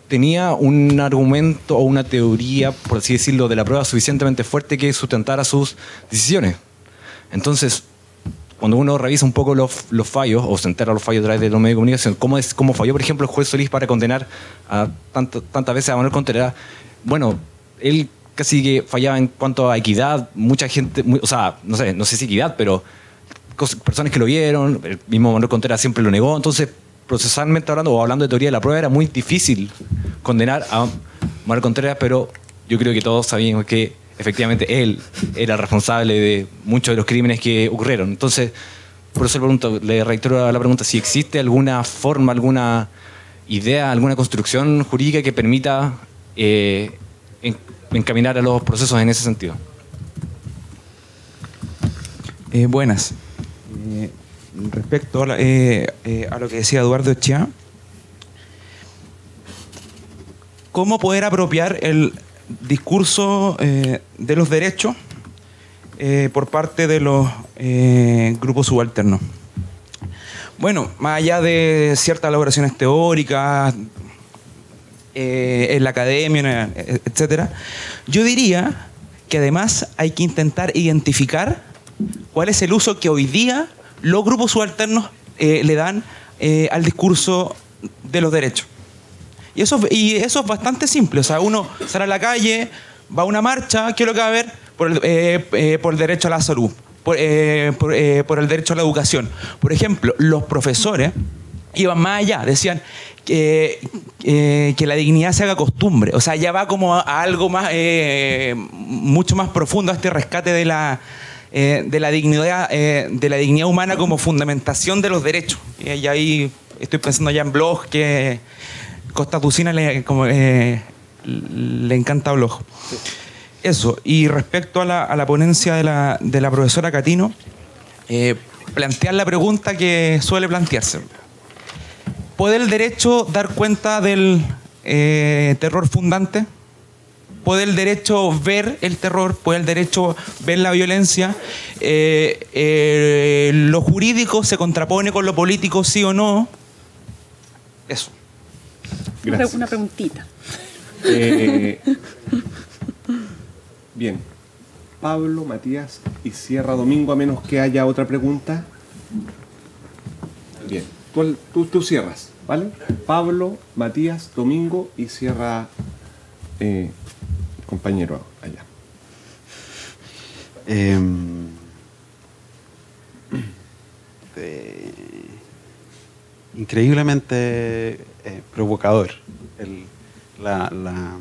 tenía un argumento o una teoría, por así decirlo, de la prueba suficientemente fuerte que sustentara sus decisiones. Entonces, cuando uno revisa un poco los fallos, o se entera los fallos a través de los medios de comunicación, cómo falló, por ejemplo, el juez Solís para condenar a tantas veces a Manuel Contreras, bueno, él casi que fallaba en cuanto a equidad, mucha gente, o sea, no sé si equidad, pero personas que lo vieron, el mismo Manuel Contreras siempre lo negó, entonces procesalmente hablando o hablando de teoría de la prueba era muy difícil condenar a Manuel Contreras, pero yo creo que todos sabíamos que efectivamente él era responsable de muchos de los crímenes que ocurrieron. Entonces, por eso le reitero la pregunta, si existe alguna forma, alguna idea, alguna construcción jurídica que permita encaminar a los procesos en ese sentido. Buenas. Respecto a lo que decía Eduardo Echea, ¿cómo poder apropiar el discurso de los derechos por parte de los grupos subalternos? Bueno, más allá de ciertas elaboraciones teóricas en la academia, etcétera, yo diría que además hay que intentar identificar cuál es el uso que hoy día los grupos subalternos le dan al discurso de los derechos. Y eso es bastante simple. O sea, uno sale a la calle, va a una marcha, ¿qué es lo que va a ver? Por el derecho a la salud, por el derecho a la educación. Por ejemplo, los profesores iban más allá, decían que la dignidad se haga costumbre. O sea, ya va como a algo más, mucho más profundo, a este rescate de la dignidad humana como fundamentación de los derechos. Y ahí estoy pensando ya en blogs que Costa Tucina le encanta blog. Eso. Y respecto a la ponencia de la profesora Catino, plantear la pregunta que suele plantearse: ¿puede el derecho dar cuenta del terror fundante? ¿Puede el derecho ver el terror? ¿Puede el derecho ver la violencia? ¿Lo jurídico se contrapone con lo político, sí o no? Eso. Gracias. Una preguntita. Bien. Pablo, Matías y Sierra Domingo, a menos que haya otra pregunta. Bien. Tú cierras, ¿vale? Pablo, Matías, Domingo y Sierra... compañero allá. Increíblemente provocador la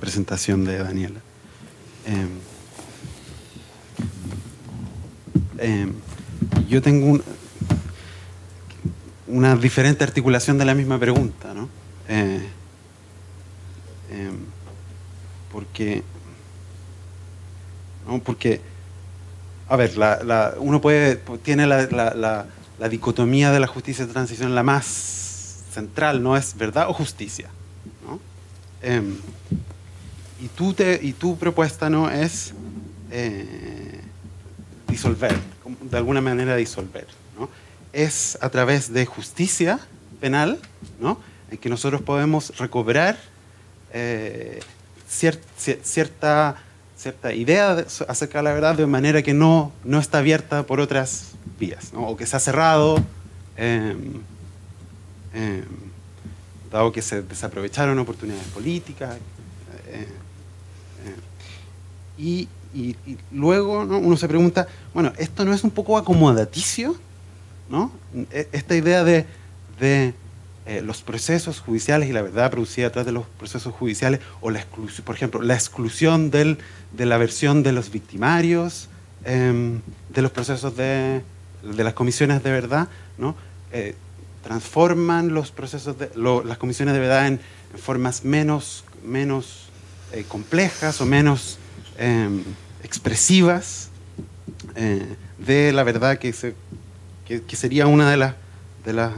presentación de Daniela. Yo tengo una diferente articulación de la misma pregunta, ¿no? Porque, a ver, uno tiene la dicotomía de la justicia de transición, la más central, ¿no? Es verdad o justicia, ¿no? Y tu propuesta, ¿no? Es disolver, de alguna manera disolver, ¿no? Es a través de justicia penal, ¿no? En que nosotros podemos recobrar cierta cierta idea acerca de la verdad de manera que no está abierta por otras vías, ¿no? O que se ha cerrado, dado que se desaprovecharon oportunidades políticas. Y luego, ¿no?, uno se pregunta, bueno, ¿esto no es un poco acomodaticio? ¿No? Esta idea de los procesos judiciales y la verdad producida detrás de los procesos judiciales, o la exclusión, por ejemplo, la exclusión de la versión de los victimarios, de los procesos de las comisiones de verdad, ¿no? Transforman los procesos las comisiones de verdad en formas menos complejas o menos expresivas de la verdad que sería una de las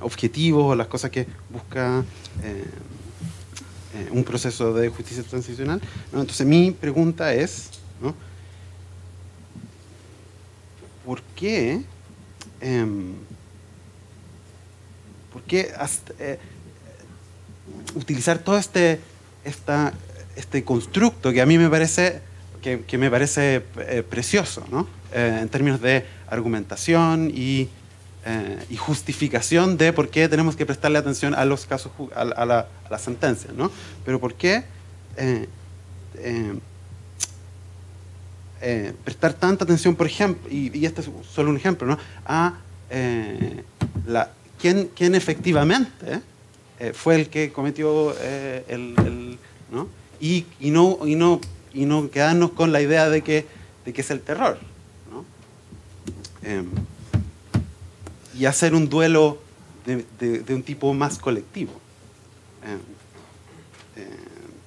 objetivos o las cosas que busca un proceso de justicia transicional, ¿no? Entonces mi pregunta es, ¿no?, ¿por qué utilizar todo este constructo que a mí me parece precioso, ¿no? En términos de argumentación y justificación de por qué tenemos que prestarle atención a los casos, a la sentencia, ¿no? Pero por qué prestar tanta atención, por ejemplo, y este es solo un ejemplo, ¿no?, a quién efectivamente fue el que cometió ¿no? Y no quedarnos con la idea de que es el terror, ¿no? Y hacer un duelo de un tipo más colectivo.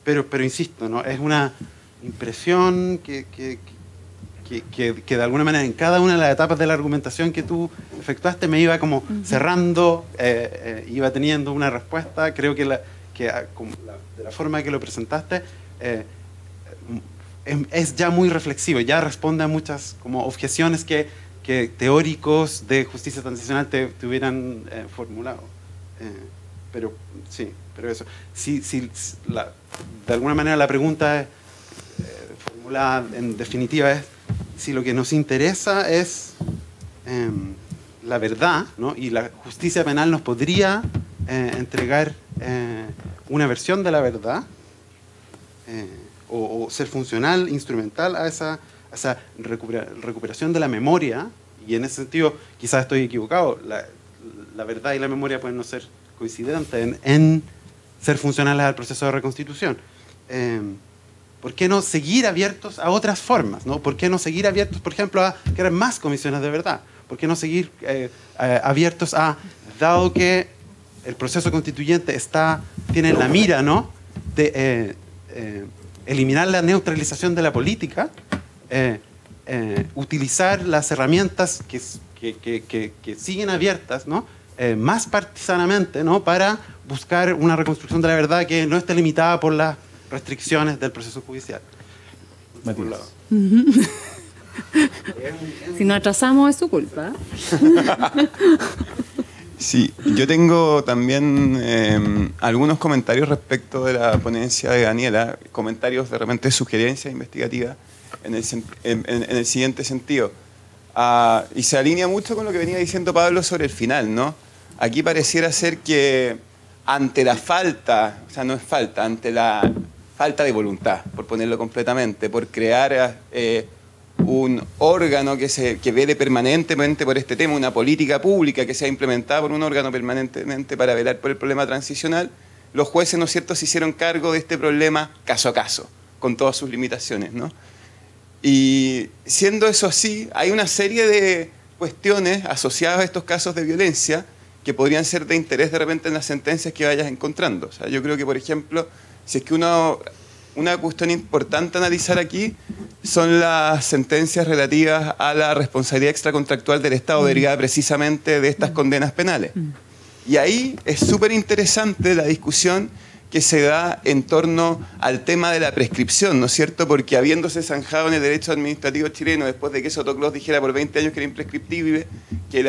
Pero insisto, ¿no?, es una impresión que de alguna manera en cada una de las etapas de la argumentación que tú efectuaste me iba como cerrando, iba teniendo una respuesta. Creo que de la forma que lo presentaste es ya muy reflexivo, ya responde a muchas como objeciones que teóricos de justicia transicional te hubieran formulado. Pero eso. De alguna manera la pregunta formulada en definitiva es si lo que nos interesa es la verdad, ¿no?, y la justicia penal nos podría entregar una versión de la verdad, o ser funcional, instrumental a esa recuperación de la memoria. Y en ese sentido quizás estoy equivocado, la verdad y la memoria pueden no ser coincidentes en ser funcionales al proceso de reconstitución. ¿Por qué no seguir abiertos a otras formas, ¿no? ¿Por qué no seguir abiertos, por ejemplo, a crear más comisiones de verdad? ¿Por qué no seguir abiertos a, dado que el proceso constituyente tiene en la mira, ¿no?, de eliminar la neutralización de la política, utilizar las herramientas que siguen abiertas, ¿no?, más partisanamente, ¿no?, para buscar una reconstrucción de la verdad que no esté limitada por las restricciones del proceso judicial? Matías. Si nos atrasamos es su culpa. Sí, yo tengo también algunos comentarios respecto de la ponencia de Daniela, comentarios de repente sugerencias investigativas en el siguiente sentido. Y se alinea mucho con lo que venía diciendo Pablo sobre el final, ¿no? Aquí pareciera ser que ante la falta, o sea, no es falta, ante la falta de voluntad, por ponerlo completamente, por crear un órgano que vele permanentemente por este tema, una política pública que sea implementada por un órgano permanentemente para velar por el problema transicional, los jueces, ¿no es cierto?, se hicieron cargo de este problema caso a caso, con todas sus limitaciones, ¿no? Y siendo eso así, hay una serie de cuestiones asociadas a estos casos de violencia que podrían ser de interés de repente en las sentencias que vayas encontrando. O sea, yo creo que, por ejemplo, si es que una cuestión importante a analizar aquí son las sentencias relativas a la responsabilidad extracontractual del Estado derivada precisamente de estas condenas penales. Y ahí es súper interesante la discusión que se da en torno al tema de la prescripción, ¿no es cierto? Porque habiéndose zanjado en el derecho administrativo chileno, después de que Sotoclós dijera por 20 años que era imprescriptible, que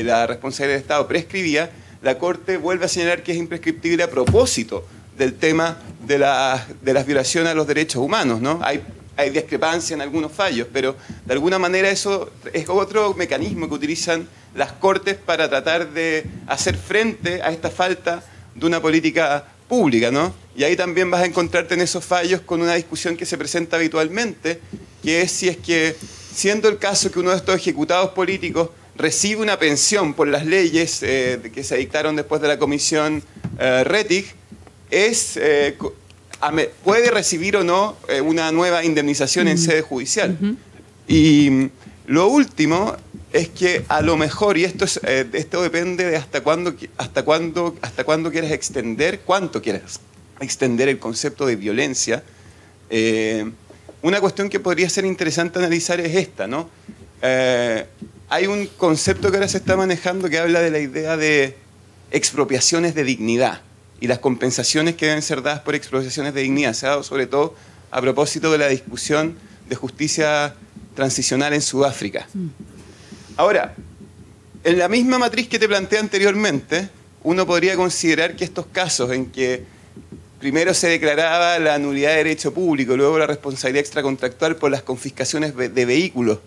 la responsabilidad del Estado prescribía, la Corte vuelve a señalar que es imprescriptible a propósito del tema de las violaciones a los derechos humanos, ¿no? Hay discrepancia en algunos fallos, pero de alguna manera eso es otro mecanismo que utilizan las Cortes para tratar de hacer frente a esta falta de una política pública, ¿no? Y ahí también vas a encontrarte en esos fallos con una discusión que se presenta habitualmente, que es si es que, siendo el caso que uno de estos ejecutados políticos recibe una pensión por las leyes que se dictaron después de la comisión Rettig, puede recibir o no una nueva indemnización en sede judicial. Y lo último es que a lo mejor, y esto depende de hasta cuándo quieres extender, cuánto quieres extender el concepto de violencia. Una cuestión que podría ser interesante analizar es esta, ¿no? Hay un concepto que ahora se está manejando que habla de la idea de expropiaciones de dignidad y las compensaciones que deben ser dadas por expropiaciones de dignidad. Se ha dado sobre todo a propósito de la discusión de justicia transicional en Sudáfrica. Ahora, en la misma matriz que te planteé anteriormente, uno podría considerar que estos casos en que primero se declaraba la nulidad de derecho público, luego la responsabilidad extracontractual por las confiscaciones de vehículos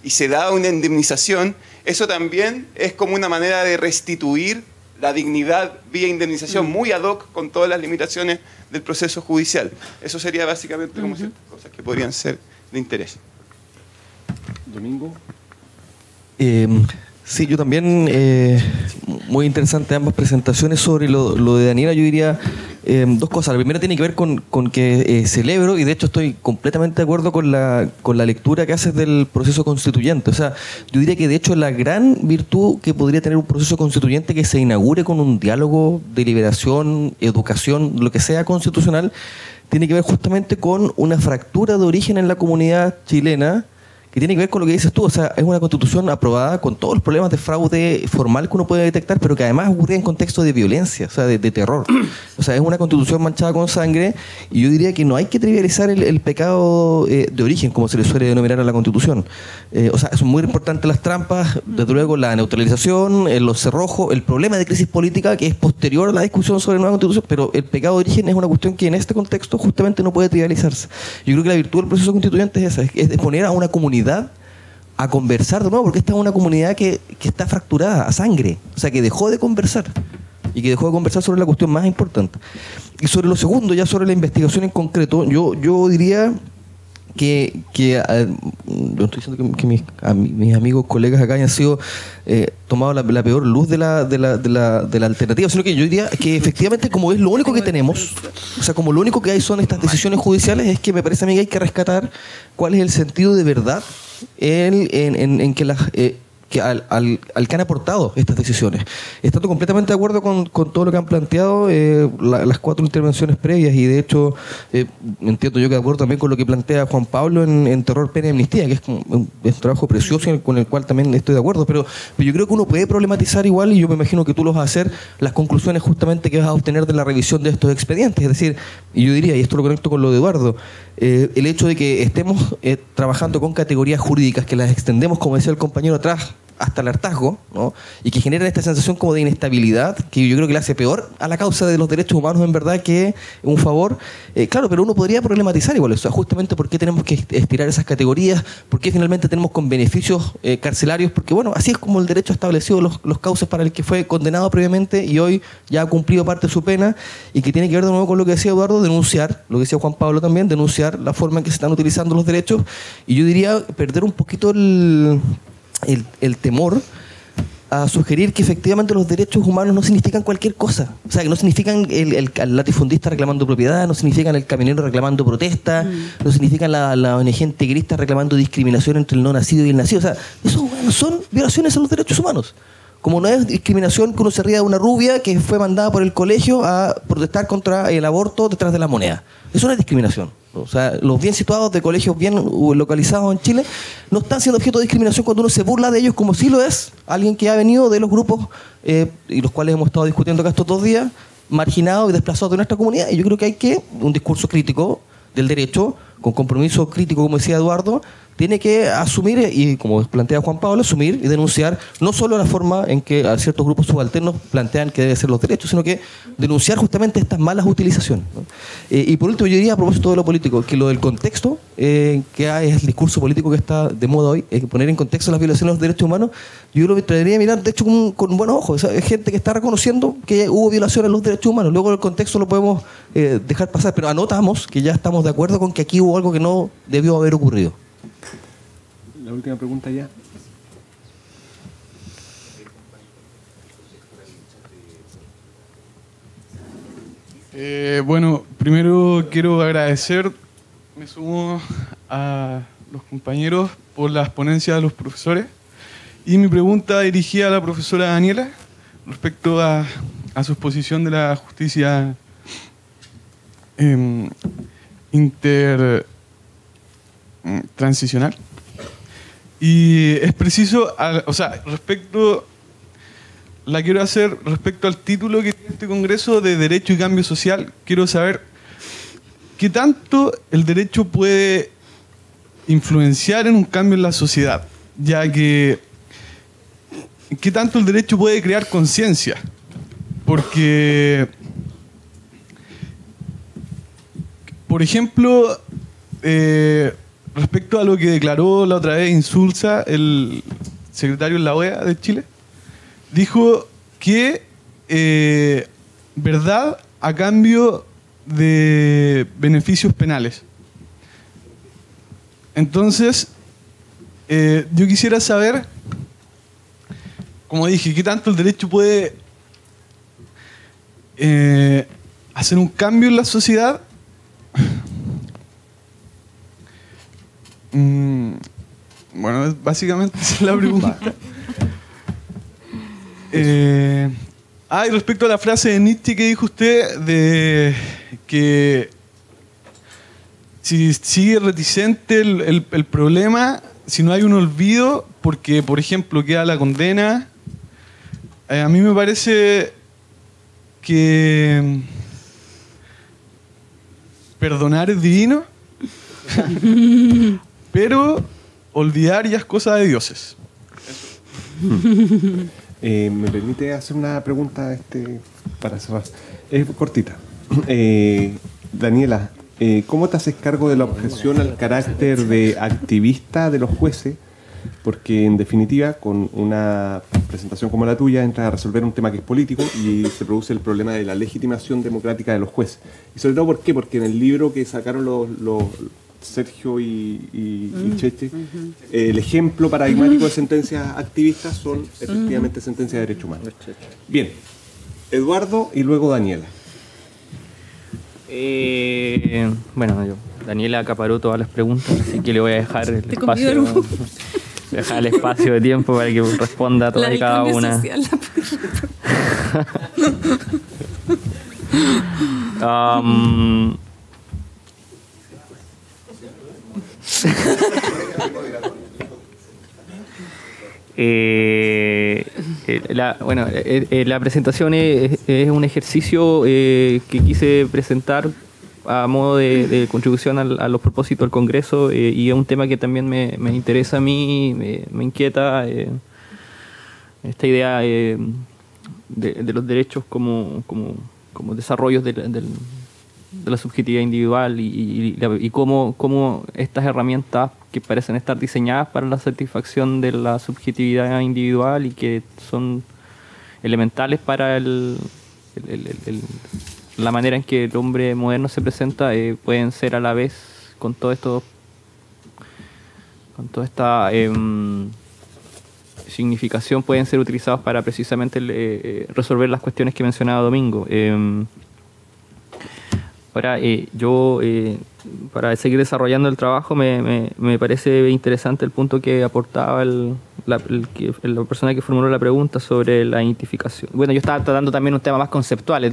y se daba una indemnización, eso también es como una manera de restituir la dignidad vía indemnización muy ad hoc con todas las limitaciones del proceso judicial. Eso sería básicamente como ciertas cosas que podrían ser de interés. Domingo. Sí, yo también, muy interesante ambas presentaciones. Sobre lo de Daniela, yo diría dos cosas. La primera tiene que ver con que celebro, y de hecho estoy completamente de acuerdo con la lectura que haces del proceso constituyente. O sea, yo diría que de hecho la gran virtud que podría tener un proceso constituyente que se inaugure con un diálogo, deliberación, educación, lo que sea constitucional, tiene que ver justamente con una fractura de origen en la comunidad chilena, que tiene que ver con lo que dices tú. O sea, es una constitución aprobada con todos los problemas de fraude formal que uno puede detectar, pero que además ocurre en contexto de violencia, o sea, de terror. O sea, es una constitución manchada con sangre, y yo diría que no hay que trivializar el pecado de origen, como se le suele denominar a la constitución. O sea, son muy importantes las trampas, desde luego la neutralización, los cerrojos, el problema de crisis política que es posterior a la discusión sobre la nueva constitución, pero el pecado de origen es una cuestión que en este contexto justamente no puede trivializarse. Yo creo que la virtud del proceso constituyente es esa, es poner a una comunidad a conversar de nuevo, porque esta es una comunidad que está fracturada a sangre, o sea, que dejó de conversar, y que dejó de conversar sobre la cuestión más importante. Y sobre lo segundo, ya sobre la investigación en concreto, yo diría que yo estoy diciendo que mis amigos, colegas acá hayan sido tomado la peor luz de la alternativa, sino que yo diría que efectivamente, como es lo único que tenemos, o sea, como lo único que hay son estas decisiones judiciales, es que me parece a mí que hay que rescatar cuál es el sentido de verdad en que al que han aportado estas decisiones. Estando completamente de acuerdo con todo lo que han planteado las cuatro intervenciones previas, y de hecho entiendo yo que de acuerdo también con lo que plantea Juan Pablo en Terror, Pena y Amnistía, que es un trabajo precioso con el cual también estoy de acuerdo, pero yo creo que uno puede problematizar igual, y yo me imagino que tú lo vas a hacer, las conclusiones justamente que vas a obtener de la revisión de estos expedientes. Es decir, y yo diría, y esto lo conecto con lo de Eduardo, el hecho de que estemos trabajando con categorías jurídicas que las extendemos, como decía el compañero atrás, hasta el hartazgo, ¿no? Y que generan esta sensación como de inestabilidad, que yo creo que le hace peor a la causa de los derechos humanos en verdad que un favor. Claro, pero uno podría problematizar igual eso, justamente por qué tenemos que estirar esas categorías, por qué finalmente tenemos con beneficios carcelarios, porque bueno, así es como el derecho ha establecido los cauces para el que fue condenado previamente y hoy ya ha cumplido parte de su pena, y que tiene que ver de nuevo con lo que decía Eduardo, denunciar, lo que decía Juan Pablo también, denunciar la forma en que se están utilizando los derechos, y yo diría perder un poquito el temor a sugerir que efectivamente los derechos humanos no significan cualquier cosa. O sea, que no significan el latifundista reclamando propiedad, no significan el camionero reclamando protesta, no significan la ONG integrista reclamando discriminación entre el no nacido y el nacido. O sea, eso bueno, son violaciones a los derechos humanos. Como no es discriminación que uno se ría de una rubia que fue mandada por el colegio a protestar contra el aborto detrás de la moneda. Eso no es discriminación. O sea, los bien situados de colegios bien localizados en Chile no están siendo objeto de discriminación cuando uno se burla de ellos, como sí lo es alguien que ha venido de los grupos y los cuales hemos estado discutiendo acá estos 2 días, marginados y desplazados de nuestra comunidad. Y yo creo que hay un discurso crítico del derecho con compromiso crítico, como decía Eduardo, tiene que asumir, y como plantea Juan Pablo, asumir y denunciar no solo la forma en que a ciertos grupos subalternos plantean que deben ser los derechos, sino que denunciar justamente estas malas utilizaciones, ¿no? Y por último, yo diría a propósito de lo político, que lo del contexto, que hay el discurso político que está de moda hoy, poner en contexto las violaciones de los derechos humanos, yo lo traería a mirar, de hecho, con buenos ojos. O sea, es gente que está reconociendo que hubo violaciones de los derechos humanos. Luego el contexto lo podemos dejar pasar, pero anotamos que ya estamos de acuerdo con que aquí hubo algo que no debió haber ocurrido. La última pregunta ya. Bueno, primero quiero agradecer, me sumo a los compañeros por las ponencias de los profesores, y mi pregunta dirigida a la profesora Daniela respecto a su exposición de la justicia transicional. Y es preciso, la quiero hacer respecto al título que tiene este Congreso de Derecho y Cambio Social. Quiero saber qué tanto el derecho puede influenciar en un cambio en la sociedad, ya que qué tanto el derecho puede crear conciencia, porque, por ejemplo, respecto a lo que declaró la otra vez Insulza, el secretario de la OEA de Chile, dijo que verdad a cambio de beneficios penales. Entonces, yo quisiera saber, como dije, qué tanto el derecho puede hacer un cambio en la sociedad. Bueno, básicamente esa es la pregunta. Y respecto a la frase de Nietzsche que dijo usted, de que si sigue reticente el problema, si no hay un olvido, porque, por ejemplo, queda la condena, a mí me parece que perdonar es divino, pero olvidar ya es cosa de dioses. ¿Me permite hacer una pregunta para cerrar? Es cortita. Daniela, ¿cómo te haces cargo de la objeción al carácter de activista de los jueces? Porque en definitiva, con una presentación como la tuya, entras a resolver un tema que es político y se produce el problema de la legitimación democrática de los jueces. Y sobre todo, ¿por qué? Porque en el libro que sacaron los Sergio y Cheche, el ejemplo paradigmático de sentencias activistas son efectivamente sentencias de derechos humanos. Bien, Eduardo y luego Daniela. Bueno, Daniela acaparó todas las preguntas, así que le voy a dejar el espacio de tiempo para que responda a todas y cada una. La presentación es un ejercicio que quise presentar a modo de contribución a los propósitos del Congreso, y es un tema que también me interesa a mí, me inquieta, esta idea de los derechos como desarrollos de la subjetividad individual y cómo estas herramientas que parecen estar diseñadas para la satisfacción de la subjetividad individual y que son elementales para la manera en que el hombre moderno se presenta, pueden ser a la vez con toda esta significación, pueden ser utilizados para precisamente resolver las cuestiones que mencionaba Domingo. Ahora, para seguir desarrollando el trabajo, me parece interesante el punto que aportaba la persona que formuló la pregunta sobre la identificación. Bueno, yo estaba tratando también un tema más conceptual.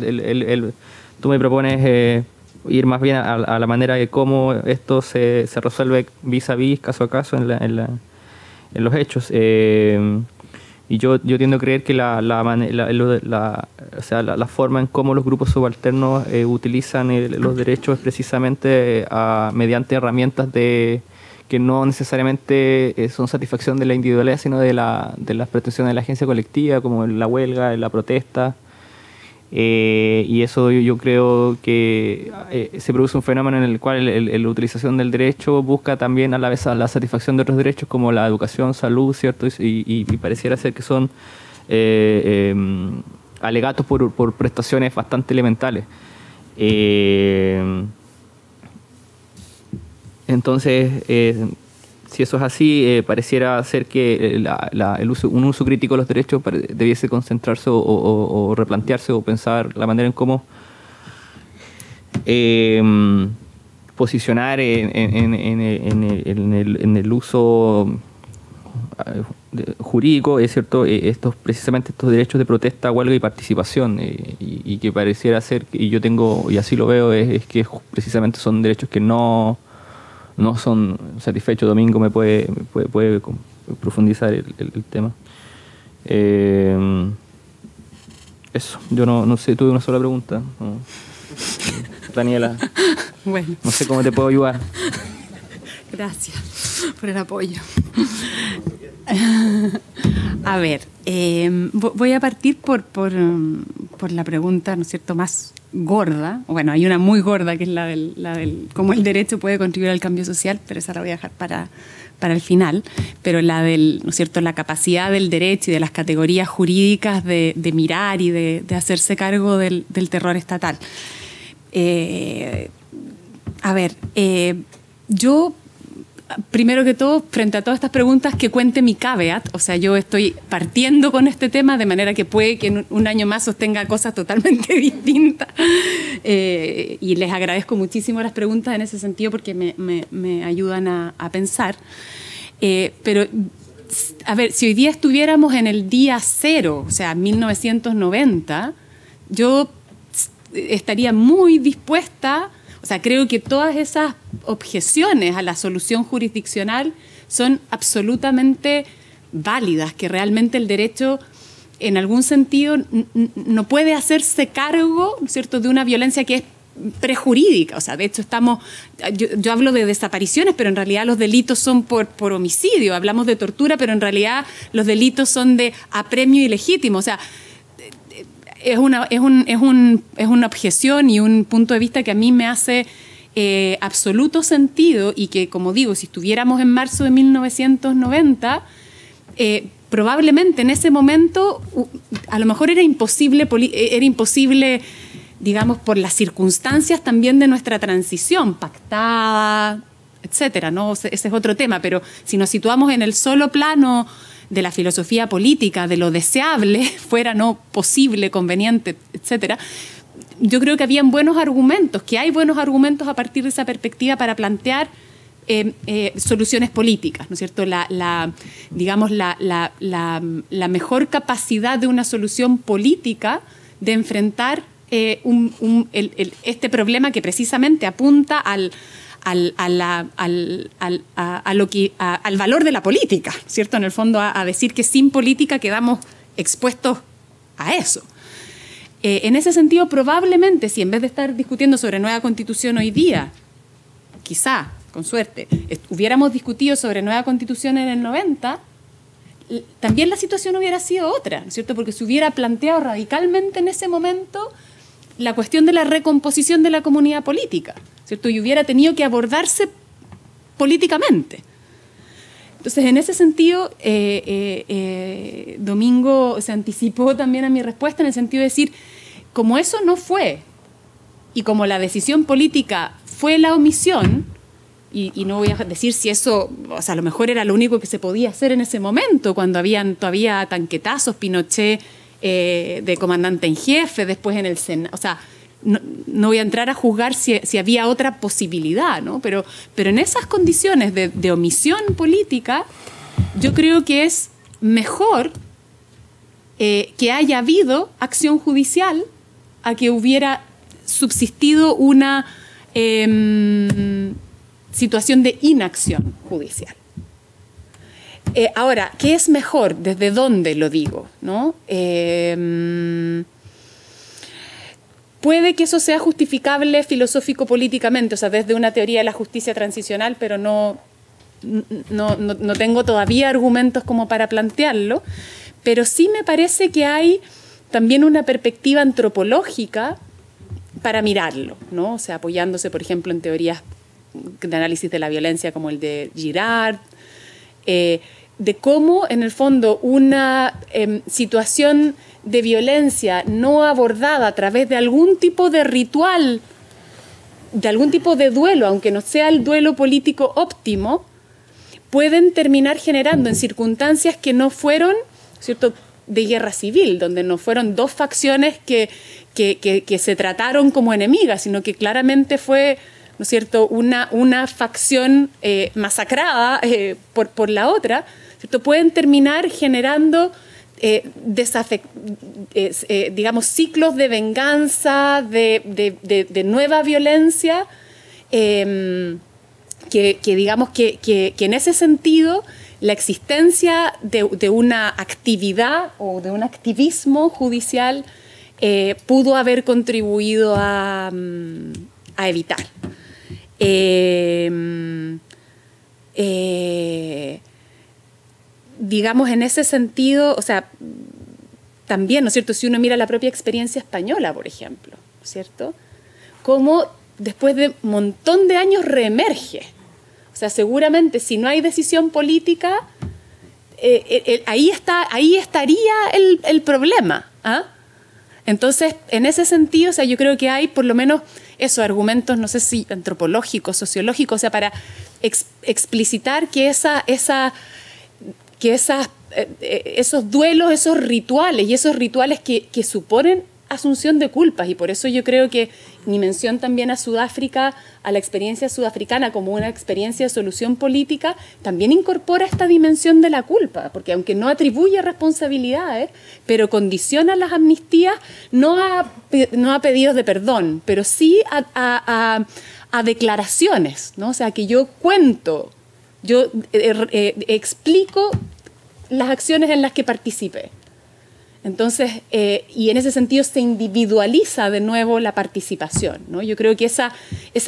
Tú me propones ir más bien a la manera de cómo esto se resuelve vis a vis, caso a caso, en los hechos. Y yo tiendo a creer que la forma en cómo los grupos subalternos utilizan los derechos es precisamente mediante herramientas que no necesariamente son satisfacción de la individualidad, sino de las pretensiones de la agencia colectiva, como la huelga, la protesta. Y eso yo creo que se produce un fenómeno en el cual la utilización del derecho busca también a la vez a la satisfacción de otros derechos como la educación, salud, ¿cierto? Y pareciera ser que son alegatos por prestaciones bastante elementales. Entonces, si eso es así, pareciera ser que un uso crítico de los derechos debiese concentrarse o replantearse o pensar la manera en cómo posicionar en el uso jurídico, es cierto, precisamente estos derechos de protesta, huelga y participación, y que pareciera ser, y yo tengo, y así lo veo, es que precisamente son derechos que no son satisfechos. Domingo me puede profundizar el tema. Eso, yo no sé, tuve una sola pregunta. No. Daniela, bueno. No sé cómo te puedo ayudar. Gracias por el apoyo. A ver, voy a partir por la pregunta, ¿no es cierto?, más gorda. Bueno, hay una muy gorda que es la del cómo el derecho puede contribuir al cambio social, pero esa la voy a dejar para el final. Pero la del, ¿no es cierto?, la capacidad del derecho y de las categorías jurídicas de mirar y de hacerse cargo del terror estatal. Yo, primero que todo, frente a todas estas preguntas, que cuente mi caveat. O sea, yo estoy partiendo con este tema de manera que puede que en un año más sostenga cosas totalmente distintas. Y les agradezco muchísimo las preguntas en ese sentido porque me ayudan a pensar. Pero, a ver, si hoy día estuviéramos en el día cero, o sea, 1990, yo estaría muy dispuesta. O sea, creo que todas esas objeciones a la solución jurisdiccional son absolutamente válidas, que realmente el derecho, en algún sentido, no puede hacerse cargo, ¿no es cierto?, de una violencia que es prejurídica. O sea, de hecho, yo hablo de desapariciones, pero en realidad los delitos son por homicidio. Hablamos de tortura, pero en realidad los delitos son de apremio ilegítimo. O sea, es una objeción y un punto de vista que a mí me hace absoluto sentido, y que, como digo, si estuviéramos en marzo de 1990, probablemente en ese momento a lo mejor era imposible, digamos, por las circunstancias también de nuestra transición pactada, etcétera, ¿no? Ese es otro tema, pero si nos situamos en el solo plano de la filosofía política, de lo deseable, fuera no posible, conveniente, etcétera, yo creo que habían buenos argumentos, que hay buenos argumentos a partir de esa perspectiva para plantear soluciones políticas, ¿no es cierto? Digamos, la mejor capacidad de una solución política de enfrentar este problema que precisamente apunta al valor de la política, ¿cierto? En el fondo, a decir que sin política quedamos expuestos a eso. En ese sentido, probablemente, si en vez de estar discutiendo sobre nueva constitución hoy día, quizá, con suerte, hubiéramos discutido sobre nueva constitución en el 90, también la situación hubiera sido otra, ¿no es cierto? Porque se hubiera planteado radicalmente en ese momento la cuestión de la recomposición de la comunidad política, ¿cierto? Y hubiera tenido que abordarse políticamente. Entonces, en ese sentido, Domingo se anticipó también a mi respuesta en el sentido de decir, como eso no fue, y como la decisión política fue la omisión, y no voy a decir si eso, o sea, a lo mejor era lo único que se podía hacer en ese momento, cuando habían todavía tanquetazos, Pinochet de comandante en jefe, después en el Senado, o sea, no voy a entrar a juzgar si había otra posibilidad, ¿no? Pero en esas condiciones de omisión política, yo creo que es mejor que haya habido acción judicial a que hubiera subsistido una situación de inacción judicial. Ahora, ¿qué es mejor? ¿Desde dónde lo digo? ¿No? Puede que eso sea justificable filosófico-políticamente, o sea, desde una teoría de la justicia transicional, pero no tengo todavía argumentos como para plantearlo, pero sí me parece que hay también una perspectiva antropológica para mirarlo, ¿no? O sea, apoyándose, por ejemplo, en teorías de análisis de la violencia como el de Girard, de cómo, en el fondo, una situación de violencia no abordada a través de algún tipo de ritual, de algún tipo de duelo, aunque no sea el duelo político óptimo, pueden terminar generando en circunstancias que no fueron, ¿cierto?, de guerra civil, donde no fueron dos facciones que se trataron como enemigas, sino que claramente fue, ¿no es cierto?, una facción masacrada por la otra, ¿cierto? Pueden terminar generando digamos, ciclos de venganza, de nueva violencia, digamos que en ese sentido la existencia de una actividad o de un activismo judicial pudo haber contribuido a evitar. Digamos, en ese sentido, o sea, también, ¿no es cierto?, si uno mira la propia experiencia española, por ejemplo, ¿no es cierto?, cómo después de un montón de años reemerge. O sea, seguramente si no hay decisión política, ahí estaría el problema, ¿ah? Entonces, en ese sentido, o sea, yo creo que hay por lo menos esos argumentos, no sé si antropológicos, sociológicos, o sea, para explicitar que esos duelos, esos rituales que suponen asunción de culpas, y por eso yo creo que mi mención también a Sudáfrica, a la experiencia sudafricana como una experiencia de solución política, también incorpora esta dimensión de la culpa, porque aunque no atribuye responsabilidades, pero condiciona las amnistías no a pedidos de perdón, pero sí a declaraciones, ¿no? O sea, que yo cuento, yo explico las acciones en las que participé. Entonces, y en ese sentido se individualiza de nuevo la participación, ¿no? Yo creo que esa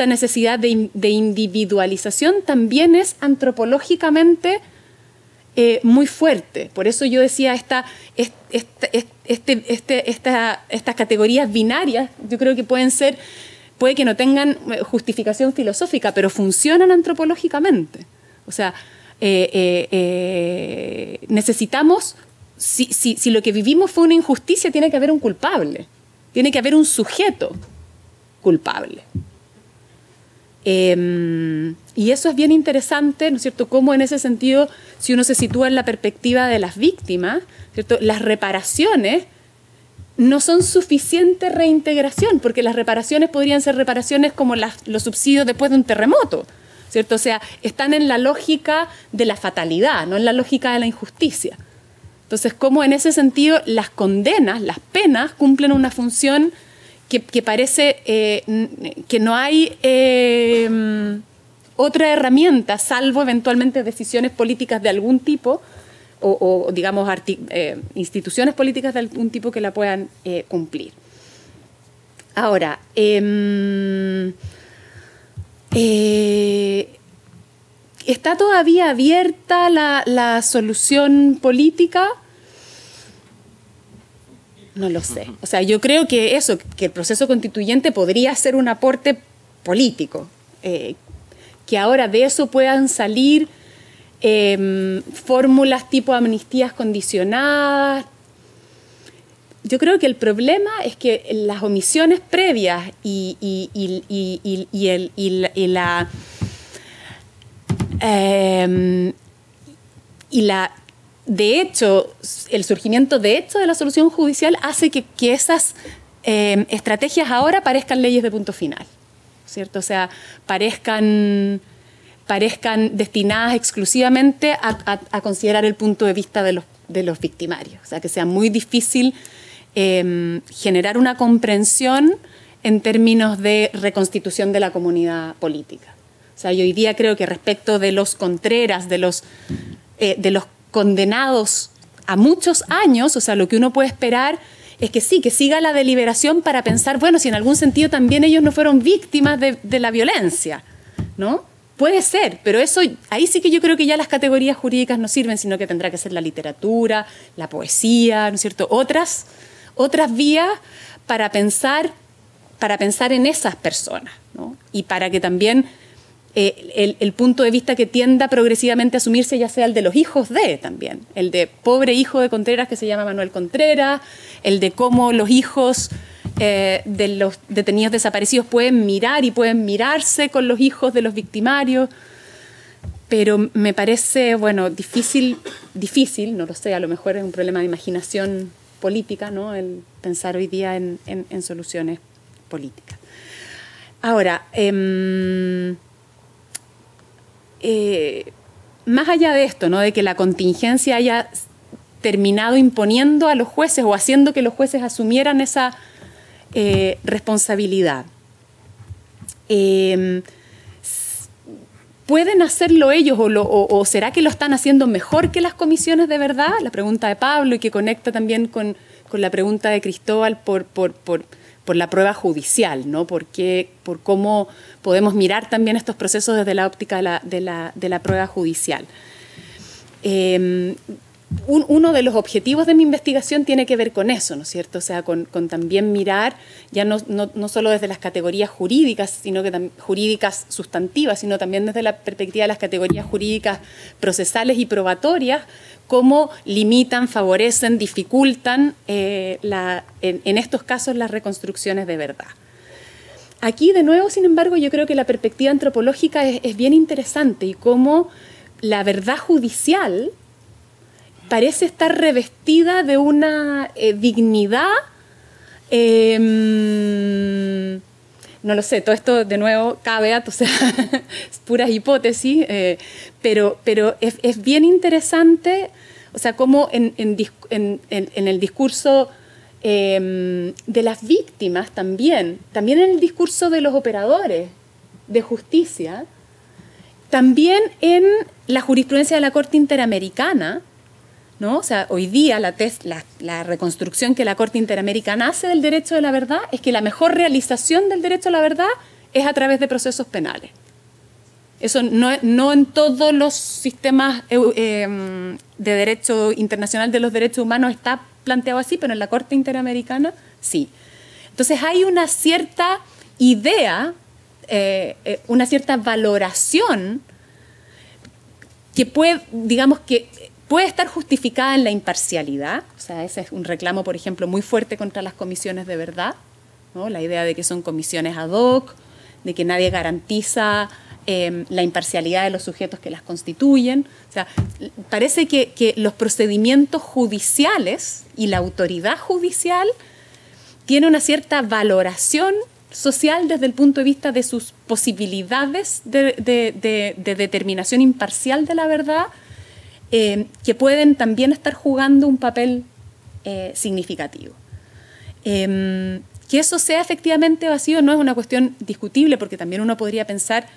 necesidad de individualización también es antropológicamente muy fuerte. Por eso yo decía estas categorías binarias, yo creo que puede que no tengan justificación filosófica, pero funcionan antropológicamente. O sea, necesitamos, si lo que vivimos fue una injusticia, tiene que haber un culpable, tiene que haber un sujeto culpable. Y eso es bien interesante, ¿no es cierto?, cómo en ese sentido, si uno se sitúa en la perspectiva de las víctimas, ¿cierto?, las reparaciones no son suficiente reintegración, porque las reparaciones podrían ser reparaciones como los subsidios después de un terremoto, ¿cierto? O sea, están en la lógica de la fatalidad, no en la lógica de la injusticia. Entonces, cómo en ese sentido las condenas, las penas, cumplen una función que parece que no hay otra herramienta, salvo eventualmente decisiones políticas de algún tipo, o digamos, instituciones políticas de algún tipo que la puedan cumplir. Ahora, ¿está todavía abierta la solución política? No lo sé. O sea, yo creo que el proceso constituyente podría ser un aporte político, que ahora de eso puedan salir fórmulas tipo amnistías condicionadas. Yo creo que el problema es que las omisiones previas de hecho, el surgimiento de hecho de la solución judicial hace que esas estrategias ahora parezcan leyes de punto final, ¿cierto? O sea, parezcan destinadas exclusivamente a considerar el punto de vista de los victimarios. O sea, que sea muy difícil generar una comprensión en términos de reconstitución de la comunidad política. O sea, yo hoy día creo que respecto de los Contreras, de los condenados a muchos años, o sea, lo que uno puede esperar es que sí, que siga la deliberación para pensar, bueno, si en algún sentido también ellos no fueron víctimas de la violencia, ¿no? Puede ser, pero eso, ahí sí que yo creo que ya las categorías jurídicas no sirven, sino que tendrá que ser la literatura, la poesía, ¿no es cierto? Otras vías para pensar en esas personas, ¿no? Y para que también el punto de vista que tienda progresivamente a asumirse ya sea el de los hijos de también, el de pobre hijo de Contreras que se llama Manuel Contreras, el de cómo los hijos de los detenidos desaparecidos pueden mirar y pueden mirarse con los hijos de los victimarios, pero me parece, bueno, difícil, no lo sé, a lo mejor es un problema de imaginación política, ¿no? El pensar hoy día en soluciones políticas. Ahora, más allá de esto, ¿no? De que la contingencia haya terminado imponiendo a los jueces o haciendo que los jueces asumieran esa responsabilidad. ¿Pueden hacerlo ellos o será que lo están haciendo mejor que las comisiones de verdad? La pregunta de Pablo y que conecta también con la pregunta de Cristóbal por la prueba judicial, ¿no? Por cómo podemos mirar también estos procesos desde la óptica de la prueba judicial. Uno de los objetivos de mi investigación tiene que ver con eso, ¿no es cierto? O sea, con también mirar, ya no solo desde las categorías jurídicas, sino que jurídicas sustantivas, sino también desde la perspectiva de las categorías jurídicas procesales y probatorias, cómo limitan, favorecen, dificultan en estos casos las reconstrucciones de verdad. Aquí, de nuevo, sin embargo, yo creo que la perspectiva antropológica es bien interesante y cómo la verdad judicial parece estar revestida de una dignidad, no lo sé, todo esto de nuevo caveat, o sea, es puras hipótesis, pero es bien interesante, o sea, cómo en el discurso de las víctimas también en el discurso de los operadores de justicia, también en la jurisprudencia de la Corte Interamericana, ¿no? O sea, hoy día la reconstrucción que la Corte Interamericana hace del derecho de la verdad es que la mejor realización del derecho a la verdad es a través de procesos penales. Eso no en todos los sistemas de derecho internacional de los derechos humanos está planteado así, pero en la Corte Interamericana sí. Entonces hay una cierta idea, una cierta valoración que puede estar justificada en la imparcialidad, o sea, ese es un reclamo, por ejemplo, muy fuerte contra las comisiones de verdad, ¿no? La idea de que son comisiones ad hoc, de que nadie garantiza la imparcialidad de los sujetos que las constituyen. O sea, parece que los procedimientos judiciales y la autoridad judicial tiene una cierta valoración social desde el punto de vista de sus posibilidades de determinación imparcial de la verdad, que pueden también estar jugando un papel significativo. Que eso sea efectivamente vacío no es una cuestión discutible, porque también uno podría pensar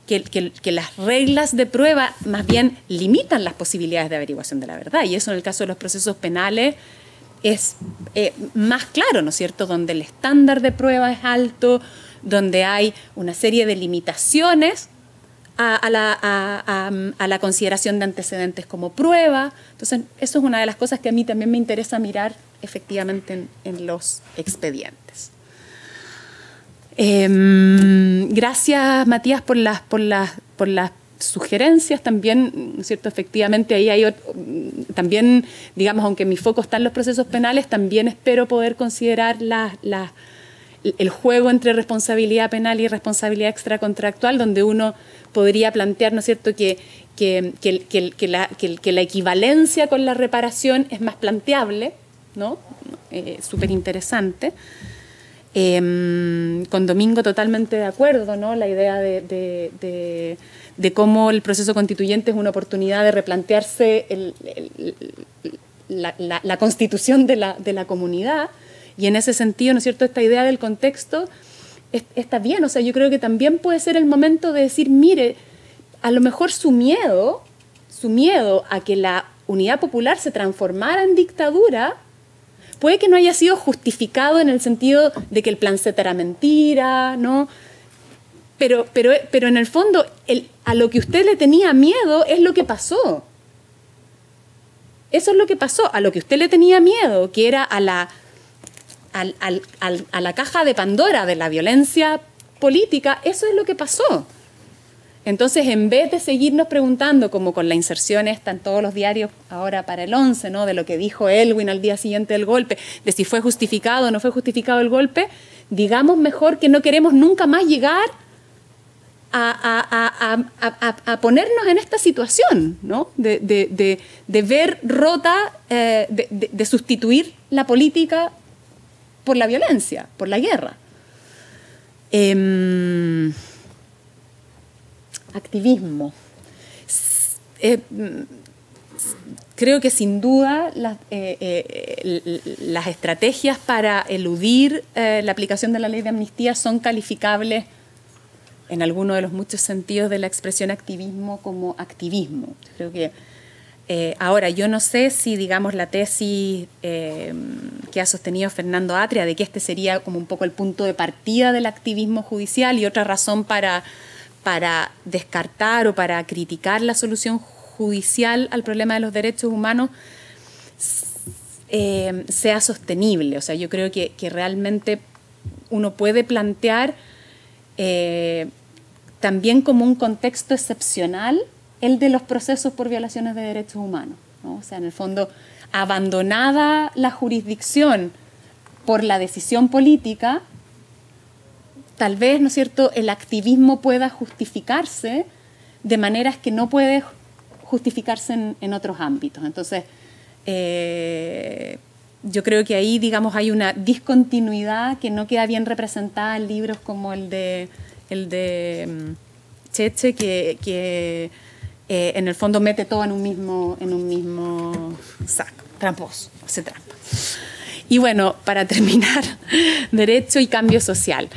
que las reglas de prueba más bien limitan las posibilidades de averiguación de la verdad, y eso en el caso de los procesos penales es más claro, ¿no es cierto?, donde el estándar de prueba es alto, donde hay una serie de limitaciones a la consideración de antecedentes como prueba. Entonces, eso es una de las cosas que a mí también me interesa mirar efectivamente en los expedientes. Gracias, Matías, por las sugerencias también, ¿no es cierto? Efectivamente, ahí hay también, digamos, aunque mi foco está en los procesos penales, también espero poder considerar el juego entre responsabilidad penal y responsabilidad extracontractual, donde uno podría plantear, ¿no es cierto?, que la equivalencia con la reparación es más planteable, ¿no? Súper interesante. Con Domingo totalmente de acuerdo, ¿no? La idea de cómo el proceso constituyente es una oportunidad de replantearse la constitución de la comunidad, y en ese sentido, ¿no es cierto?, esta idea del contexto está bien. O sea, yo creo que también puede ser el momento de decir, mire, a lo mejor su miedo a que la Unidad Popular se transformara en dictadura, puede que no haya sido justificado en el sentido de que el plan Z era mentira, ¿no? Pero en el fondo, a lo que usted le tenía miedo es lo que pasó. Eso es lo que pasó. A lo que usted le tenía miedo, que era a la caja de Pandora de la violencia política, eso es lo que pasó. Entonces, en vez de seguirnos preguntando, como con la inserción esta en todos los diarios ahora para el 11, ¿no?, de lo que dijo Elwin al día siguiente del golpe, de si fue justificado o no fue justificado el golpe, digamos mejor que no queremos nunca más llegar a ponernos en esta situación, ¿no?, de ver rota, de sustituir la política por la violencia, por la guerra. Activismo. Creo que sin duda las estrategias para eludir la aplicación de la ley de amnistía son calificables en alguno de los muchos sentidos de la expresión activismo como activismo. Creo que ahora, yo no sé si, digamos, la tesis que ha sostenido Fernando Atria de que este sería como un poco el punto de partida del activismo judicial y otra razón para descartar o para criticar la solución judicial al problema de los derechos humanos sea sostenible. O sea, yo creo que realmente uno puede plantear también como un contexto excepcional el de los procesos por violaciones de derechos humanos, ¿no? O sea, en el fondo, abandonada la jurisdicción por la decisión política, tal vez, ¿no es cierto?, el activismo pueda justificarse de maneras que no puede justificarse en otros ámbitos. Entonces, yo creo que ahí, digamos, hay una discontinuidad que no queda bien representada en libros como el de Cheche, que en el fondo mete todo en un mismo saco, tramposo, hace trampa. Y bueno, para terminar, derecho y cambio social.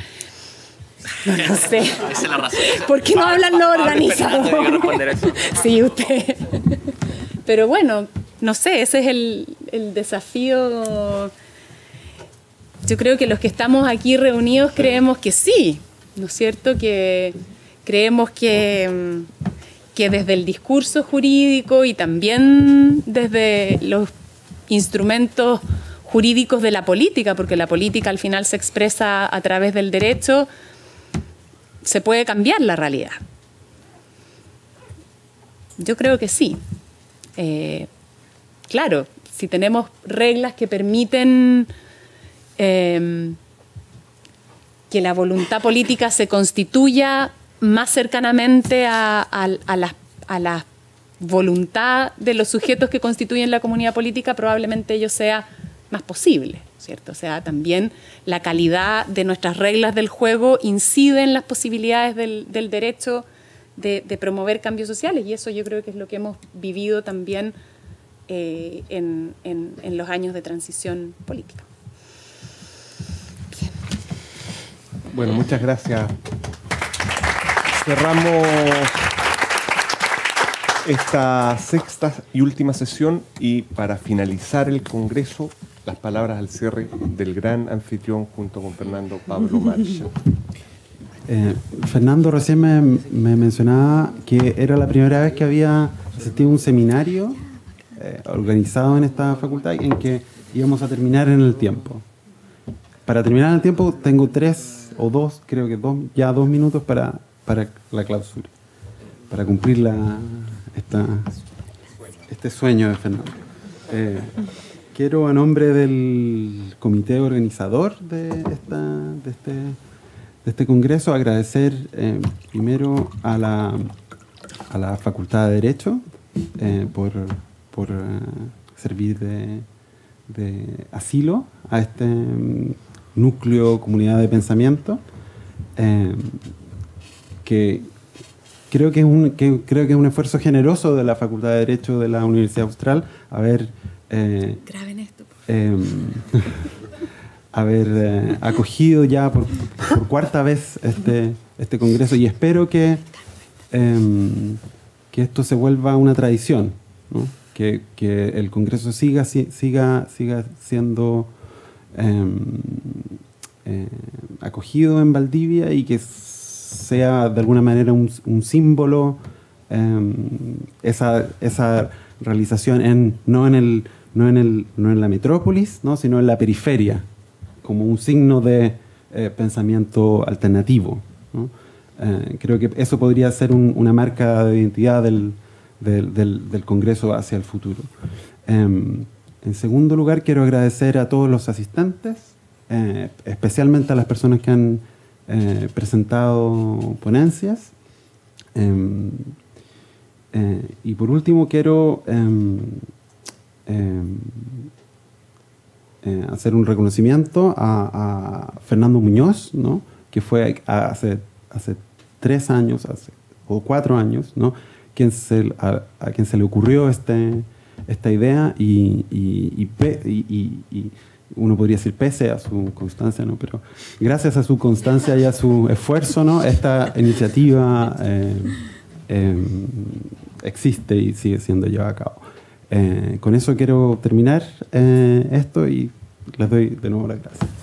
No sé. Esa es la razón. ¿Por qué no hablan los organizadores? Sí, usted. Pero bueno, no sé, ese es el desafío. Yo creo que los que estamos aquí reunidos creemos que sí, ¿no es cierto? Que creemos que desde el discurso jurídico y también desde los instrumentos jurídicos de la política, porque la política al final se expresa a través del derecho, se puede cambiar la realidad. Yo creo que sí. Claro, si tenemos reglas que permiten que la voluntad política se constituya más cercanamente a la voluntad de los sujetos que constituyen la comunidad política, probablemente ello sea más posible, ¿cierto? O sea, también la calidad de nuestras reglas del juego incide en las posibilidades del derecho de promover cambios sociales, y eso yo creo que es lo que hemos vivido también en los años de transición política. Bien. Bueno, muchas gracias. Cerramos esta sexta y última sesión, y para finalizar el Congreso, las palabras al cierre del gran anfitrión junto con Fernando Pablo Marcha. Fernando recién me mencionaba que era la primera vez que había asistido a un seminario organizado en esta facultad en que íbamos a terminar en el tiempo. Para terminar en el tiempo tengo 3 o 2, creo que 2 minutos para la clausura, para cumplir este sueño de Fernando. Quiero, a nombre del comité organizador de este congreso, agradecer primero a la Facultad de Derecho por servir de asilo a este núcleo, comunidad de pensamiento, que creo que es un esfuerzo generoso de la Facultad de Derecho de la Universidad Austral haber Graben esto. Haber acogido ya por cuarta vez este congreso, y espero que esto se vuelva una tradición, ¿no? que el Congreso siga siendo acogido en Valdivia y que sea de alguna manera un símbolo, esa realización no en la metrópolis, ¿no? sino en la periferia, como un signo de pensamiento alternativo, ¿no? Creo que eso podría ser una marca de identidad del Congreso hacia el futuro. En segundo lugar, quiero agradecer a todos los asistentes, especialmente a las personas que han presentado ponencias. Y por último, quiero hacer un reconocimiento a Fernando Muñoz, ¿no? que fue hace 3 años o 4 años, ¿no? a quien se le ocurrió esta idea y uno podría decir pese a su constancia, ¿no? pero gracias a su constancia y a su esfuerzo, ¿no? esta iniciativa existe y sigue siendo llevada a cabo. Con eso quiero terminar esto y les doy de nuevo las gracias.